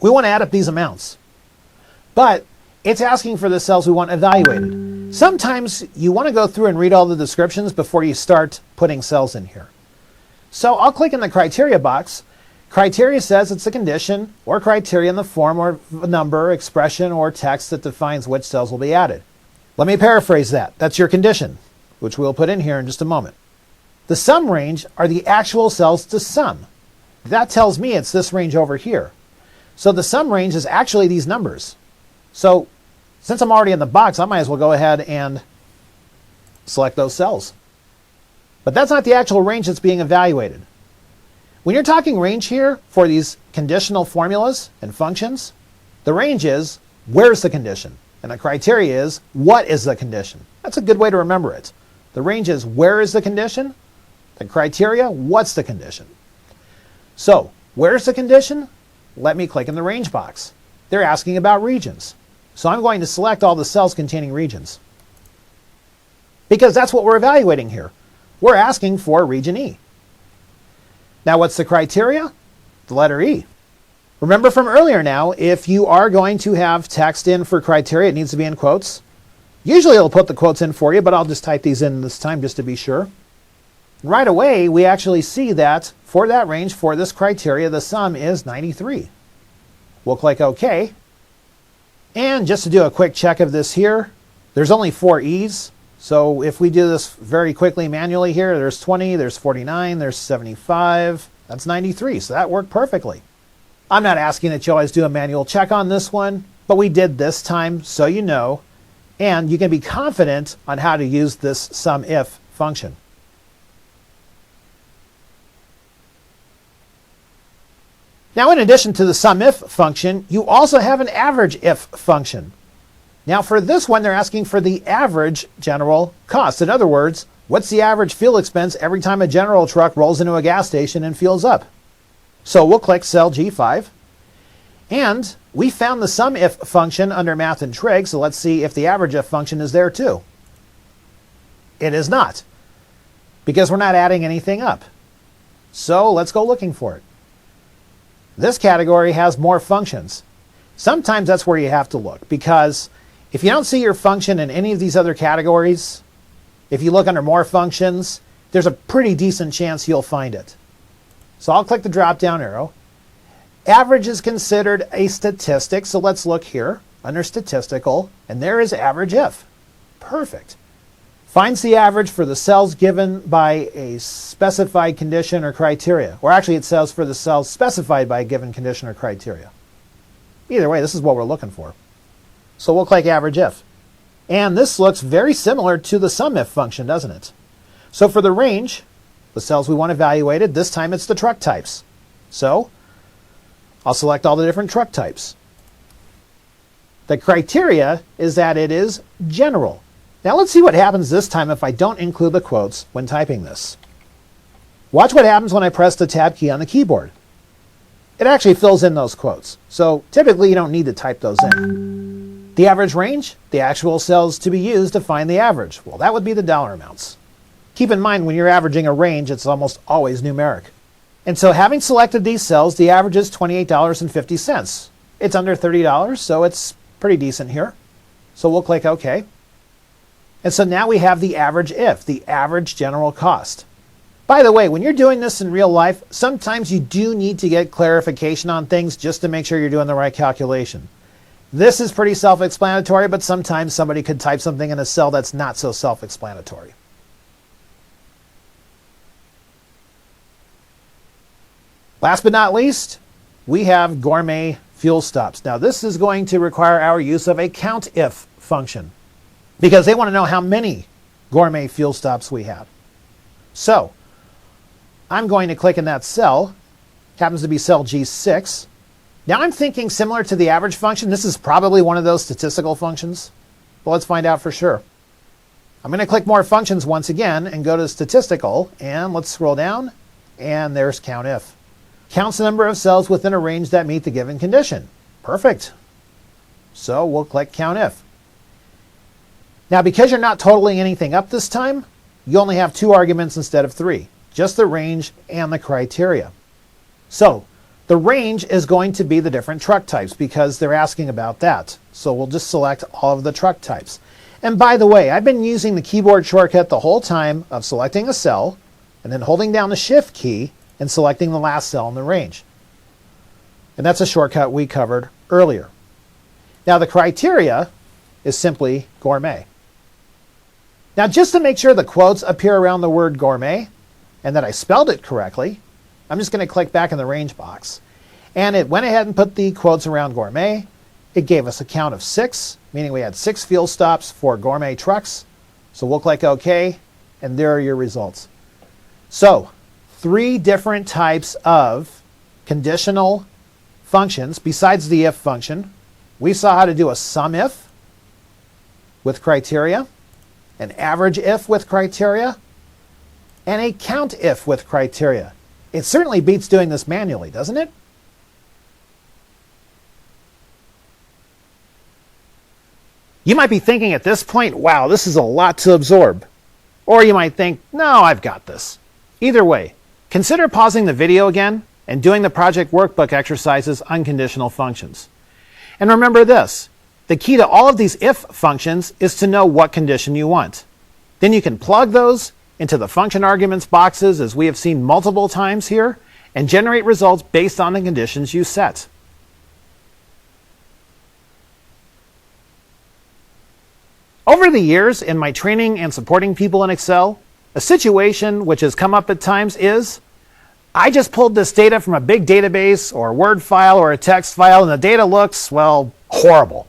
We want to add up these amounts, but it's asking for the cells we want evaluated. Sometimes you want to go through and read all the descriptions before you start putting cells in here. So I'll click in the criteria box. Criteria says it's a condition or criteria in the form or number, expression, or text that defines which cells will be added. Let me paraphrase that. That's your condition, which we'll put in here in just a moment. The sum range are the actual cells to sum. That tells me it's this range over here. So the sum range is actually these numbers. So since I'm already in the box, I might as well go ahead and select those cells. But that's not the actual range that's being evaluated. When you're talking range here for these conditional formulas and functions, the range is where's the condition? And the criteria is what is the condition? That's a good way to remember it. The range is where is the condition? The criteria, what's the condition? So where's the condition? Let me click in the range box. They're asking about regions. So I'm going to select all the cells containing regions, because that's what we're evaluating here. We're asking for region E. Now what's the criteria? The letter E. Remember from earlier now, if you are going to have text in for criteria, it needs to be in quotes. Usually it'll put the quotes in for you, but I'll just type these in this time just to be sure. Right away, we actually see that for that range, for this criteria, the sum is 93. We'll click OK. And just to do a quick check of this here, there's only 4 E's. So if we do this very quickly manually here, there's 20, there's 49, there's 75, that's 93. So that worked perfectly. I'm not asking that you always do a manual check on this one, but we did this time so you know, and you can be confident on how to use this SUMIF function. Now, in addition to the SUMIF function, you also have an average if function. Now, for this one, they're asking for the average general cost. In other words, what's the average fuel expense every time a general truck rolls into a gas station and fuels up? So we'll click cell G5. And we found the SUMIF function under math and trig, so let's see if the average if function is there too. It is not, because we're not adding anything up. So let's go looking for it. This category has more functions. Sometimes that's where you have to look, because if you don't see your function in any of these other categories, if you look under more functions, there's a pretty decent chance you'll find it. So I'll click the drop down arrow. Average is considered a statistic, so let's look here under statistical, and there is average if. Perfect. Finds the average for the cells given by a specified condition or criteria. Or actually it says for the cells specified by a given condition or criteria. Either way, this is what we're looking for. So we'll click average if. And this looks very similar to the SUMIF function, doesn't it? So for the range, the cells we want evaluated, this time it's the truck types. So I'll select all the different truck types. The criteria is that it is general. Now let's see what happens this time if I don't include the quotes when typing this. Watch what happens when I press the Tab key on the keyboard. It actually fills in those quotes. So typically you don't need to type those in. The average range, the actual cells to be used to find the average. Well, that would be the dollar amounts. Keep in mind when you're averaging a range, it's almost always numeric. And so having selected these cells, the average is $28.50. It's under $30, so it's pretty decent here. So we'll click OK. And so now we have the average if, the average general cost. By the way, when you're doing this in real life, sometimes you do need to get clarification on things just to make sure you're doing the right calculation. This is pretty self-explanatory, but sometimes somebody could type something in a cell that's not so self-explanatory. Last but not least, we have gourmet fuel stops. Now this is going to require our use of a COUNTIF function because they want to know how many gourmet fuel stops we have. So I'm going to click in that cell. Happens to be cell G6. Now I'm thinking similar to the average function. This is probably one of those statistical functions. But let's find out for sure. I'm going to click more functions once again and go to statistical, and let's scroll down, and there's COUNTIF. Counts the number of cells within a range that meet the given condition. Perfect. So we'll click COUNTIF. Now because you're not totaling anything up this time, you only have 2 arguments instead of 3. Just the range and the criteria. So the range is going to be the different truck types because they're asking about that. So we'll just select all of the truck types. And by the way, I've been using the keyboard shortcut the whole time of selecting a cell and then holding down the Shift key and selecting the last cell in the range. And that's a shortcut we covered earlier. Now the criteria is simply gourmet. Now just to make sure the quotes appear around the word gourmet and that I spelled it correctly, I'm just going to click back in the range box. And it went ahead and put the quotes around gourmet. It gave us a count of 6, meaning we had 6 fuel stops for gourmet trucks. So we'll click OK, and there are your results. So 3 different types of conditional functions besides the if function. We saw how to do a SUMIF with criteria, an average if with criteria, and a COUNTIF with criteria. It certainly beats doing this manually, doesn't it? You might be thinking at this point, wow, this is a lot to absorb. Or you might think, no, I've got this. Either way, consider pausing the video again and doing the project workbook exercises on conditional functions. And remember this, the key to all of these if functions is to know what condition you want. Then you can plug those into the function arguments boxes, as we have seen multiple times here, and generate results based on the conditions you set. Over the years in my training and supporting people in Excel, a situation which has come up at times is, I just pulled this data from a big database or a Word file or a text file and the data looks, well, horrible.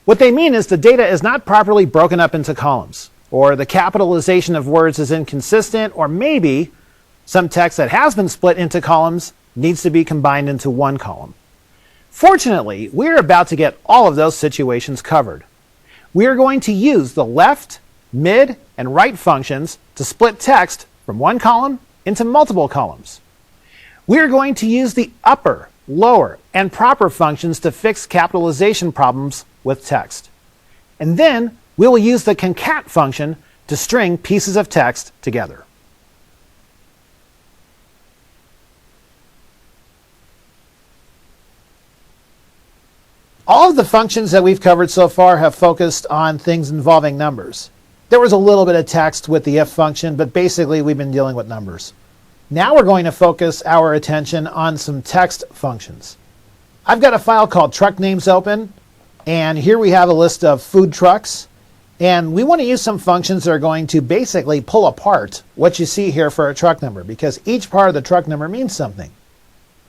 What they mean is the data is not properly broken up into columns, or the capitalization of words is inconsistent, or maybe some text that has been split into columns needs to be combined into one column. Fortunately, we're about to get all of those situations covered. We are going to use the left, mid, and right functions to split text from one column into multiple columns. We are going to use the upper, lower, and proper functions to fix capitalization problems with text. And then we will use the concat function to string pieces of text together. All of the functions that we've covered so far have focused on things involving numbers. There was a little bit of text with the if function, but basically we've been dealing with numbers. Now we're going to focus our attention on some text functions. I've got a file called truck names open, and here we have a list of food trucks. And we want to use some functions that are going to basically pull apart what you see here for a truck number, because each part of the truck number means something.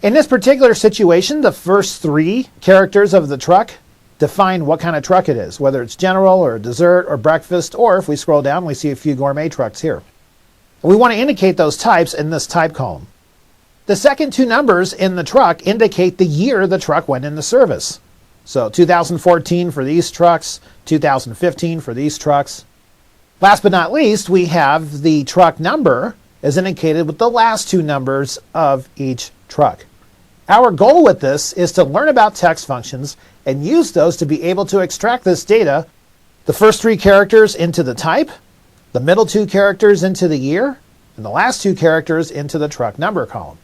In this particular situation, the first 3 characters of the truck define what kind of truck it is, whether it's general or dessert or breakfast, or if we scroll down, we see a few gourmet trucks here. We want to indicate those types in this type column. The second 2 numbers in the truck indicate the year the truck went into service. So 2014 for these trucks, 2015 for these trucks. Last but not least, we have the truck number as indicated with the last two numbers of each truck. Our goal with this is to learn about text functions and use those to be able to extract this data, the first three characters into the type, the middle two characters into the year, and the last two characters into the truck number column.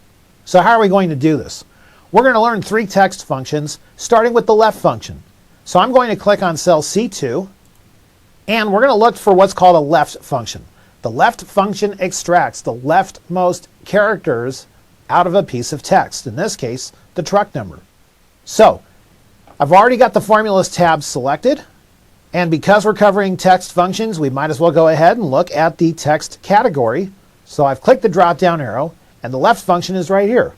So how are we going to do this? We're going to learn three text functions, starting with the left function. So I'm going to click on cell C2, and we're going to look for what's called a left function. The left function extracts the leftmost characters out of a piece of text, in this case, the truck number. So I've already got the formulas tab selected, and because we're covering text functions, we might as well go ahead and look at the text category. So I've clicked the drop-down arrow, and the left function is right here.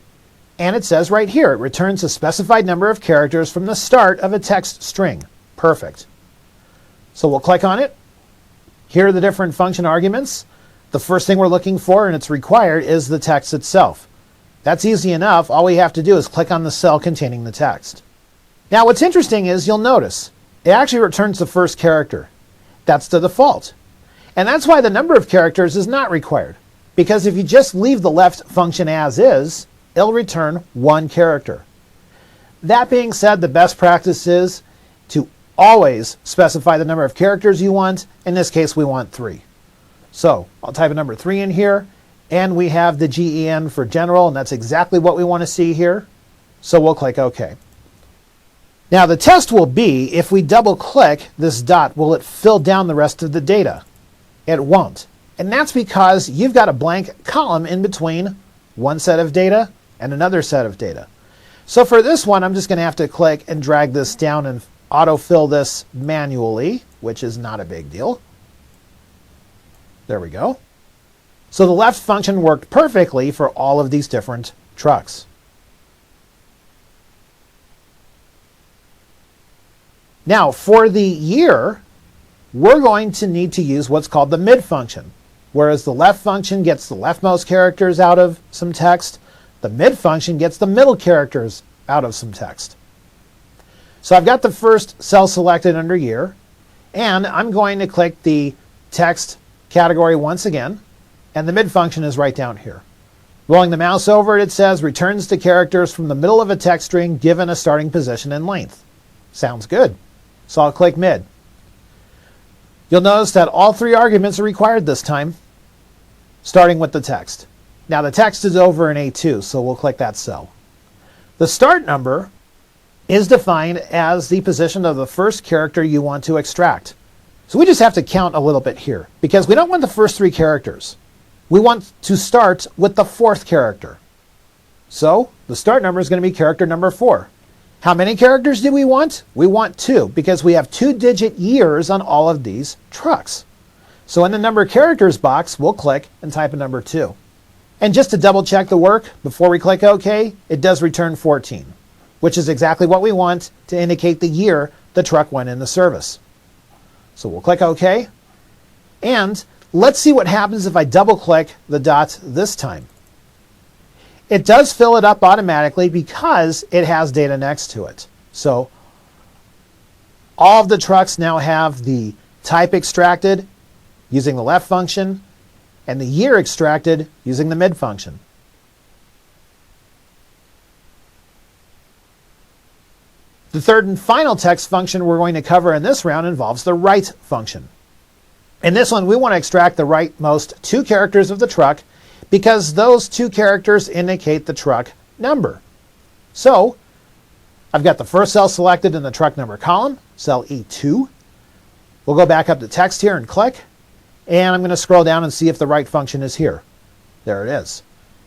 And it says right here, it returns a specified number of characters from the start of a text string. Perfect. So we'll click on it. Here are the different function arguments. The first thing we're looking for, and it's required, is the text itself. That's easy enough. All we have to do is click on the cell containing the text. Now what's interesting is you'll notice it actually returns the first character. That's the default. And that's why the number of characters is not required. Because if you just leave the left function as is, it'll return one character. That being said, the best practice is to always specify the number of characters you want. In this case, we want 3. So I'll type a number 3 in here, and we have the GEN for general, and that's exactly what we want to see here. So we'll click OK. Now the test will be, if we double click this dot, will it fill down the rest of the data? It won't. And that's because you've got a blank column in between one set of data and another set of data. So for this one, I'm just going to have to click and drag this down and autofill this manually, which is not a big deal. There we go. So the left function worked perfectly for all of these different trucks. Now for the year, we're going to need to use what's called the mid function. Whereas the left function gets the leftmost characters out of some text, the mid function gets the middle characters out of some text. So I've got the first cell selected under year, and I'm going to click the text category once again, and the mid function is right down here. Rolling the mouse over it, it says returns the characters from the middle of a text string given a starting position and length. Sounds good. So I'll click mid. You'll notice that all 3 arguments are required this time, starting with the text. Now the text is over in A2, so we'll click that cell. The start number is defined as the position of the first character you want to extract. So we just have to count a little bit here, because we don't want the first 3 characters. We want to start with the 4th character. So the start number is going to be character number 4. How many characters do we want? We want 2, because we have 2-digit years on all of these trucks. So in the number of characters box, we'll click and type a number 2. And just to double check the work, before we click OK, it does return 14, which is exactly what we want to indicate the year the truck went into service. So we'll click OK. And let's see what happens if I double click the dot this time. It does fill it up automatically because it has data next to it. So all of the trucks now have the type extracted using the left function and the year extracted using the mid function. The third and final text function we're going to cover in this round involves the right function. In this one, we want to extract the rightmost 2 characters of the truck because those 2 characters indicate the truck number. So I've got the first cell selected in the truck number column, cell E2. We'll go back up to text here and click, and I'm going to scroll down and see if the right function is here. There it is.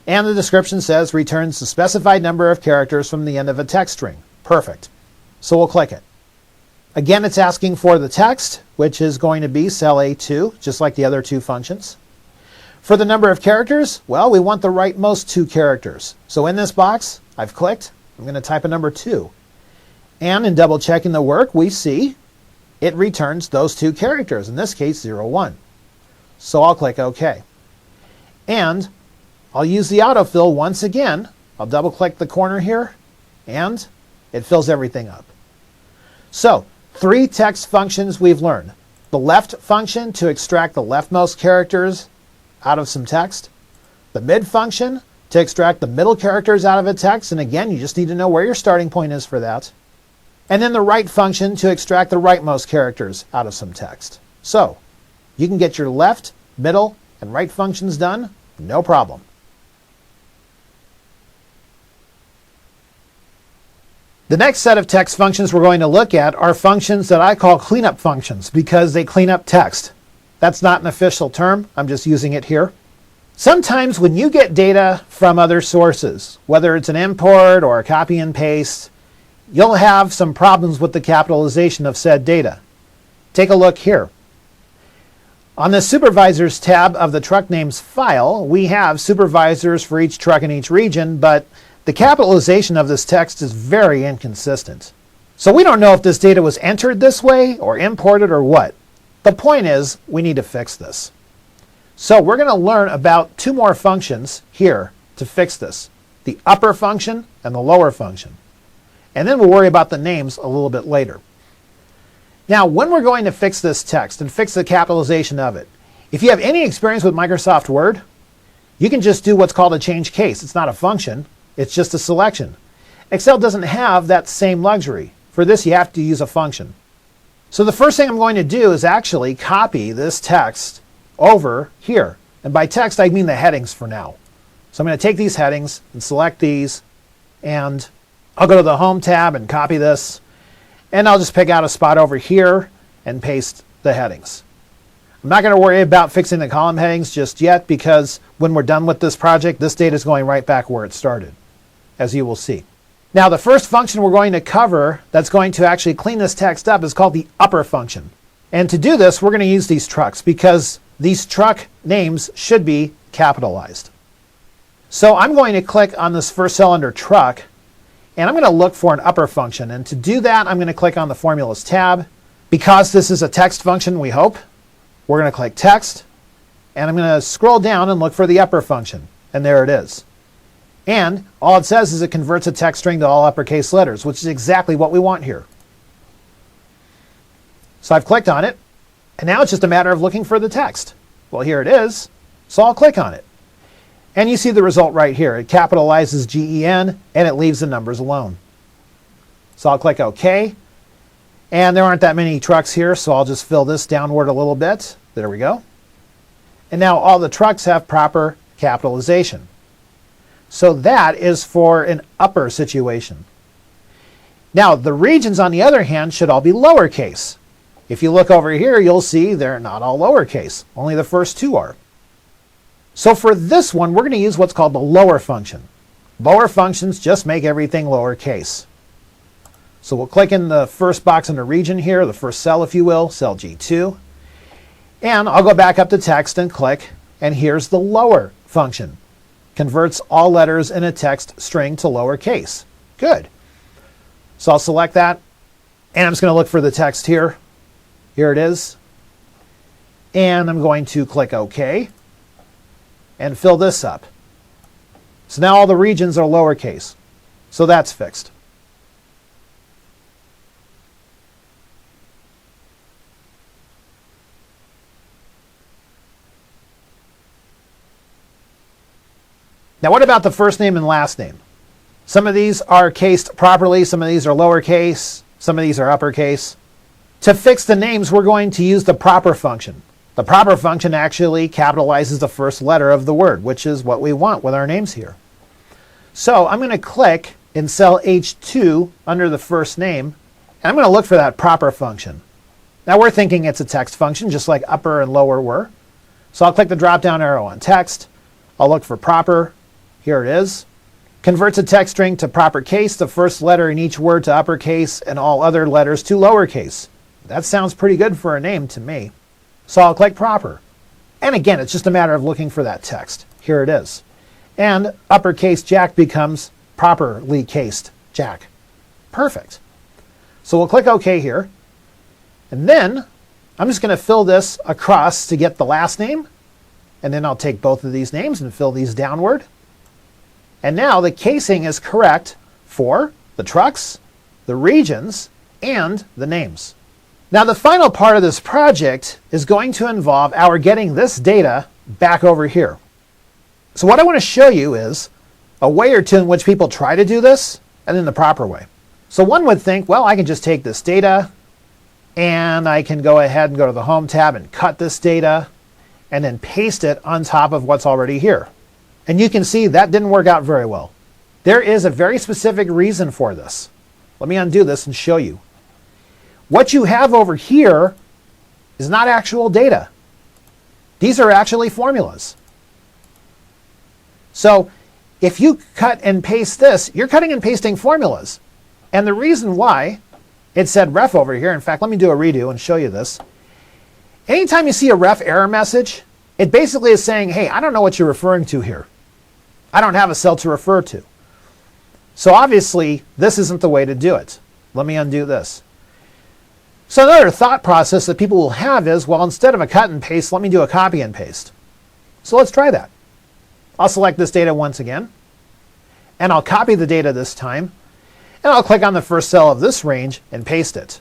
And the description says returns the specified number of characters from the end of a text string. Perfect. So we'll click it. Again, it's asking for the text, which is going to be cell A2, just like the other 2 functions. For the number of characters, well, we want the rightmost 2 characters. So in this box, I've clicked. I'm going to type a number 2. And in double checking the work, we see it returns those 2 characters, in this case 0, 1. So I'll click OK. And I'll use the autofill once again. I'll double click the corner here, and it fills everything up. So, 3 text functions we've learned. The left function to extract the leftmost characters out of some text. The mid function to extract the middle characters out of a text, and again, you just need to know where your starting point is for that. And then the right function to extract the rightmost characters out of some text. So, you can get your left, middle, and right functions done, no problem. The next set of text functions we're going to look at are functions that I call cleanup functions because they clean up text. That's not an official term, I'm just using it here. Sometimes when you get data from other sources, whether it's an import or a copy and paste, you'll have some problems with the capitalization of said data. Take a look here. On the Supervisors tab of the truck names file, we have supervisors for each truck in each region, but the capitalization of this text is very inconsistent. So we don't know if this data was entered this way or imported or what. The point is, we need to fix this. So we're going to learn about 2 more functions here to fix this. The upper function and the lower function. And then we'll worry about the names a little bit later. Now, when we're going to fix this text and fix the capitalization of it, if you have any experience with Microsoft Word, you can just do what's called a change case. It's not a function, it's just a selection. Excel doesn't have that same luxury. For this, you have to use a function. So the first thing I'm going to do is actually copy this text over here. And by text, I mean the headings for now. So I'm going to take these headings and select these, and I'll go to the Home tab and copy this, and I'll just pick out a spot over here and paste the headings. I'm not going to worry about fixing the column headings just yet because when we're done with this project, this data is going right back where it started, as you will see. Now, the first function we're going to cover that's going to actually clean this text up is called the upper function. And to do this, we're going to use these trucks because these truck names should be capitalized. So I'm going to click on this first cell under truck, and I'm going to look for an upper function. And to do that, I'm going to click on the Formulas tab. Because this is a text function, we hope, we're going to click Text, and I'm going to scroll down and look for the upper function. And there it is. And all it says is it converts a text string to all uppercase letters, which is exactly what we want here. So I've clicked on it, and now it's just a matter of looking for the text. Well, here it is, so I'll click on it. And you see the result right here. It capitalizes GEN, and it leaves the numbers alone. So I'll click OK. And there aren't that many trucks here, so I'll just fill this downward a little bit. There we go. And now all the trucks have proper capitalization. So that is for an upper situation. Now, the regions, on the other hand, should all be lowercase. If you look over here, you'll see they're not all lowercase. Only the first 2 are. So for this one, we're going to use what's called the lower function. Lower functions just make everything lowercase. So we'll click in the first box in the region here, the first cell, if you will, cell G2. And I'll go back up to text and click, and here's the lower function. Converts all letters in a text string to lowercase. Good. So I'll select that, and I'm just going to look for the text here. Here it is. And I'm going to click OK and fill this up. So now all the regions are lowercase. So that's fixed. Now what about the first name and last name? Some of these are cased properly, some of these are lowercase, some of these are uppercase. To fix the names, we're going to use the proper function. The proper function actually capitalizes the first letter of the word, which is what we want with our names here. So I'm going to click in cell H2 under the first name, and I'm going to look for that proper function. Now we're thinking it's a text function, just like upper and lower were. So I'll click the drop-down arrow on text. I'll look for proper. Here it is. Converts a text string to proper case, the first letter in each word to uppercase, and all other letters to lowercase. That sounds pretty good for a name to me. So I'll click proper. And again, it's just a matter of looking for that text. Here it is. And uppercase Jack becomes properly cased Jack. Perfect. So we'll click OK here. And then I'm just going to fill this across to get the last name. And then I'll take both of these names and fill these downward. And now the casing is correct for the trucks, the regions, and the names. Now the final part of this project is going to involve our getting this data back over here. So what I want to show you is a way or two in which people try to do this and then the proper way. So one would think, well, I can just take this data and I can go ahead and go to the Home tab and cut this data and then paste it on top of what's already here. And you can see that didn't work out very well. There is a very specific reason for this. Let me undo this and show you. What you have over here is not actual data. These are actually formulas. So if you cut and paste this, you're cutting and pasting formulas. And the reason why it said ref over here, in fact, let me do a redo and show you this. Anytime you see a ref error message, it basically is saying, hey, I don't know what you're referring to here. I don't have a cell to refer to. So obviously, this isn't the way to do it. Let me undo this. So another thought process that people will have is, well, instead of a cut and paste, let me do a copy and paste. So let's try that. I'll select this data once again, and I'll copy the data this time, and I'll click on the first cell of this range and paste it.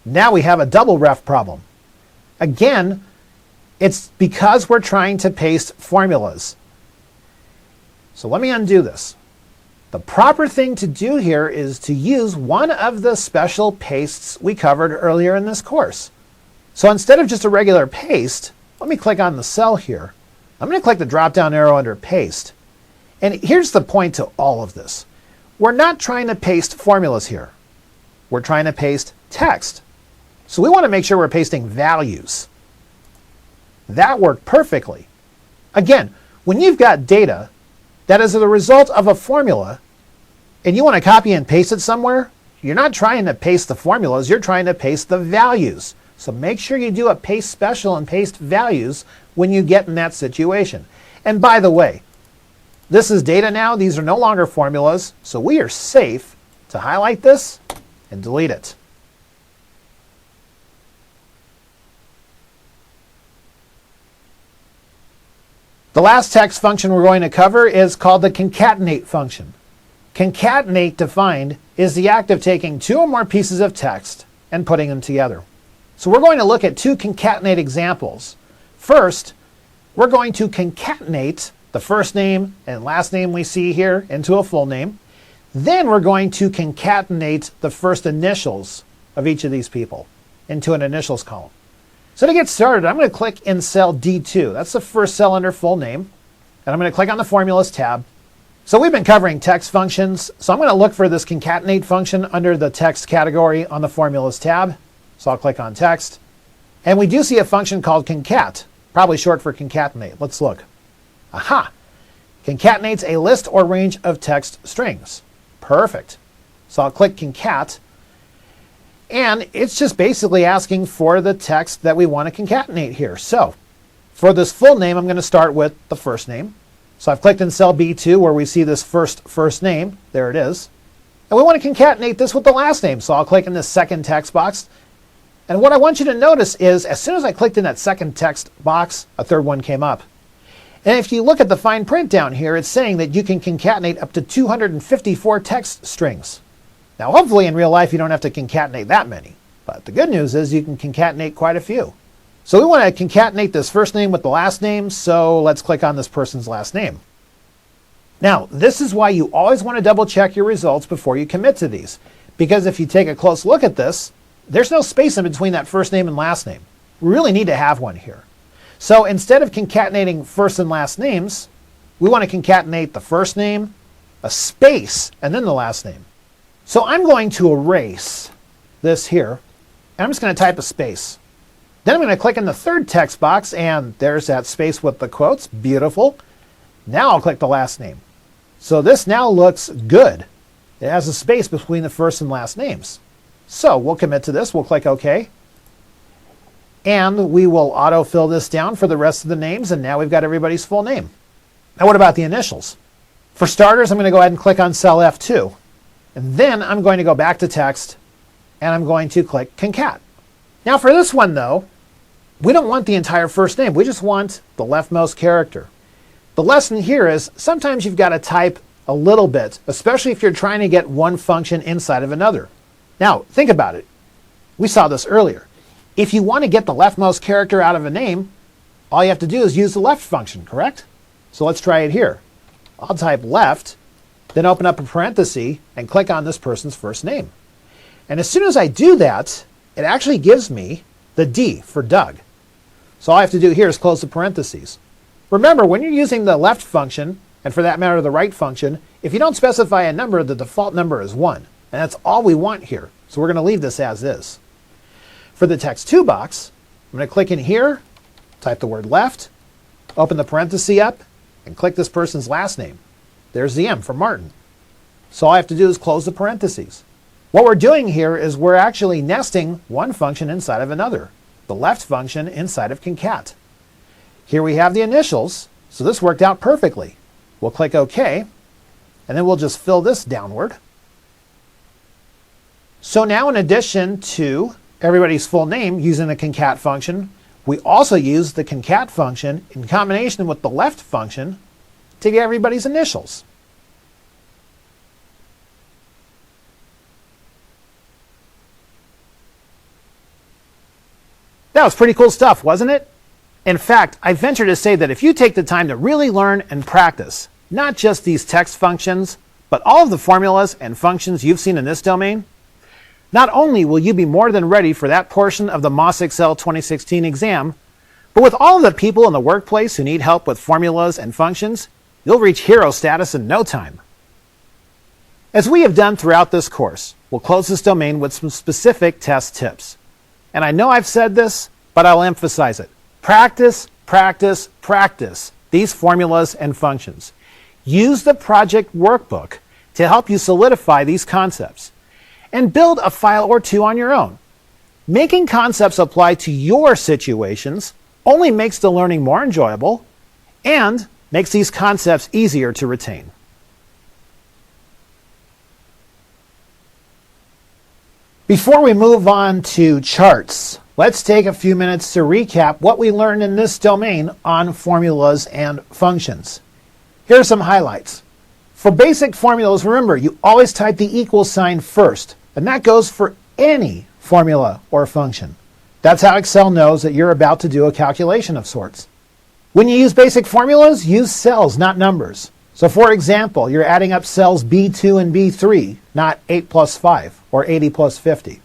Now we have a double ref problem. Again, it's because we're trying to paste formulas. So let me undo this. The proper thing to do here is to use one of the special pastes we covered earlier in this course. So instead of just a regular paste, let me click on the cell here. I'm going to click the drop-down arrow under Paste. And here's the point to all of this. We're not trying to paste formulas here. We're trying to paste text. So we want to make sure we're pasting values. That worked perfectly. Again, when you've got data that is the result of a formula, and you want to copy and paste it somewhere, you're not trying to paste the formulas, you're trying to paste the values. So make sure you do a paste special and paste values when you get in that situation. And by the way, this is data now. These are no longer formulas, so we are safe to highlight this and delete it. The last text function we're going to cover is called the concatenate function. Concatenate, defined, is the act of taking two or more pieces of text and putting them together. So we're going to look at two concatenate examples. First, we're going to concatenate the first name and last name we see here into a full name. Then we're going to concatenate the first initials of each of these people into an initials column. So to get started, I'm going to click in cell D2. That's the first cell under full name. And I'm going to click on the Formulas tab. So we've been covering text functions. So I'm going to look for this concatenate function under the text category on the Formulas tab. So I'll click on text. And we do see a function called concat, probably short for concatenate. Let's look. Aha! Concatenates a list or range of text strings. Perfect. So I'll click concat. And it's just basically asking for the text that we want to concatenate here. So for this full name, I'm going to start with the first name. So I've clicked in cell B2 where we see this first name. There it is. And we want to concatenate this with the last name. So I'll click in this second text box. And what I want you to notice is as soon as I clicked in that second text box, a third one came up. And if you look at the fine print down here, it's saying that you can concatenate up to 254 text strings. Now, hopefully in real life, you don't have to concatenate that many. But the good news is you can concatenate quite a few. So we want to concatenate this first name with the last name. So let's click on this person's last name. Now, this is why you always want to double check your results before you commit to these. Because if you take a close look at this, there's no space in between that first name and last name. We really need to have one here. So instead of concatenating first and last names, we want to concatenate the first name, a space, and then the last name. So I'm going to erase this here, and I'm just going to type a space. Then I'm going to click in the third text box, and there's that space with the quotes. Beautiful. Now I'll click the last name. So this now looks good. It has a space between the first and last names. So we'll commit to this. We'll click OK. And we will autofill this down for the rest of the names, and now we've got everybody's full name. Now what about the initials? For starters, I'm going to go ahead and click on cell F2. And then I'm going to go back to text, and I'm going to click concat. Now for this one, though, we don't want the entire first name. We just want the leftmost character. The lesson here is sometimes you've got to type a little bit, especially if you're trying to get one function inside of another. Now, think about it. We saw this earlier. If you want to get the leftmost character out of a name, all you have to do is use the left function, correct? So let's try it here. I'll type left, then open up a parenthesis and click on this person's first name. And as soon as I do that, it actually gives me the D for Doug. So all I have to do here is close the parentheses. Remember, when you're using the left function, and for that matter the right function, if you don't specify a number, the default number is 1. And that's all we want here. So we're going to leave this as is. For the text to box, I'm going to click in here, type the word left, open the parenthesis up, and click this person's last name. There's the M for Martin. So all I have to do is close the parentheses. What we're doing here is we're actually nesting one function inside of another, the left function inside of concat. Here we have the initials, so this worked out perfectly. We'll click OK, and then we'll just fill this downward. So now in addition to everybody's full name using the concat function, we also use the concat function in combination with the left function to get everybody's initials. That was pretty cool stuff, wasn't it? In fact, I venture to say that if you take the time to really learn and practice, not just these text functions, but all of the formulas and functions you've seen in this domain, not only will you be more than ready for that portion of the MOS Excel 2016 exam, but with all of the people in the workplace who need help with formulas and functions, you'll reach hero status in no time. As we have done throughout this course, we'll close this domain with some specific test tips. And I know I've said this, but I'll emphasize it. Practice, practice, practice these formulas and functions. Use the project workbook to help you solidify these concepts. And build a file or two on your own. Making concepts apply to your situations only makes the learning more enjoyable and makes these concepts easier to retain. Before we move on to charts, let's take a few minutes to recap what we learned in this domain on formulas and functions. Here are some highlights. For basic formulas, remember, you always type the equal sign first, and that goes for any formula or function. That's how Excel knows that you're about to do a calculation of sorts. When you use basic formulas, use cells, not numbers. So for example, you're adding up cells B2 and B3, not 8 plus 5 or 80 plus 50.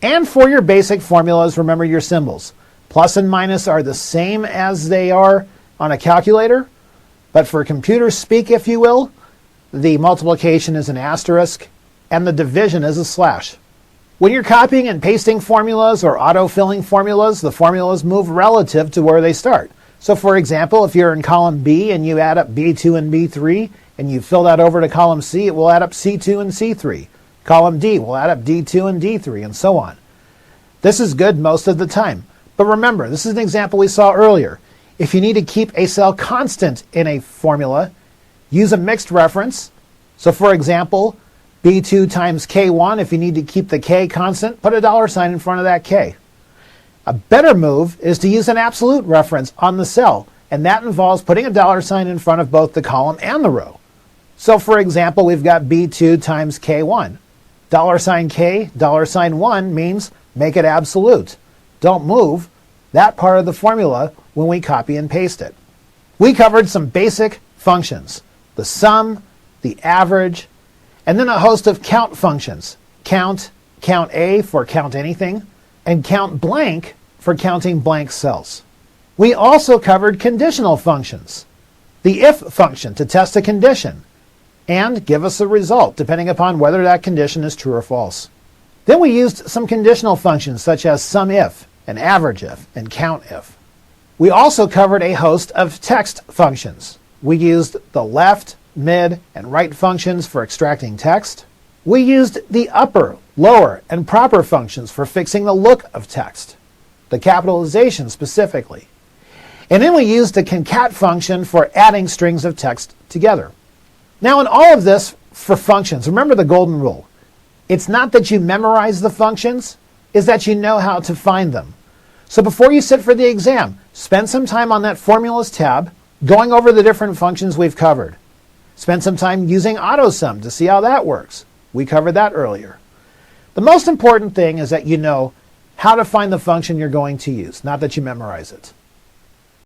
And for your basic formulas, remember your symbols. Plus and minus are the same as they are on a calculator, but for computer speak, if you will, the multiplication is an asterisk and the division is a slash. When you're copying and pasting formulas or auto-filling formulas, the formulas move relative to where they start. So for example, if you're in column B and you add up B2 and B3 and you fill that over to column C, it will add up C2 and C3. Column D will add up D2 and D3 and so on. This is good most of the time. But remember, this is an example we saw earlier. If you need to keep a cell constant in a formula, use a mixed reference. So for example, B2 times K1, if you need to keep the K constant, put a $ in front of that K. A better move is to use an absolute reference on the cell, and that involves putting a $ in front of both the column and the row. So for example, we've got B2 times K1. $K, $1 means make it absolute. Don't move that part of the formula when we copy and paste it. We covered some basic functions, the sum, the average, and then a host of count functions. Count, count A for count anything, and count blank for counting blank cells. We also covered conditional functions. The if function to test a condition and give us a result depending upon whether that condition is true or false. Then we used some conditional functions such as sum if, and average if, and count if. We also covered a host of text functions. We used the left, mid, and right functions for extracting text. We used the upper, lower, and proper functions for fixing the look of text, the capitalization specifically. And then we used the concat function for adding strings of text together. Now in all of this for functions, remember the golden rule. It's not that you memorize the functions, it's that you know how to find them. So before you sit for the exam, spend some time on that Formulas tab, going over the different functions we've covered. Spend some time using AutoSum to see how that works. We covered that earlier. The most important thing is that you know how to find the function you're going to use, not that you memorize it.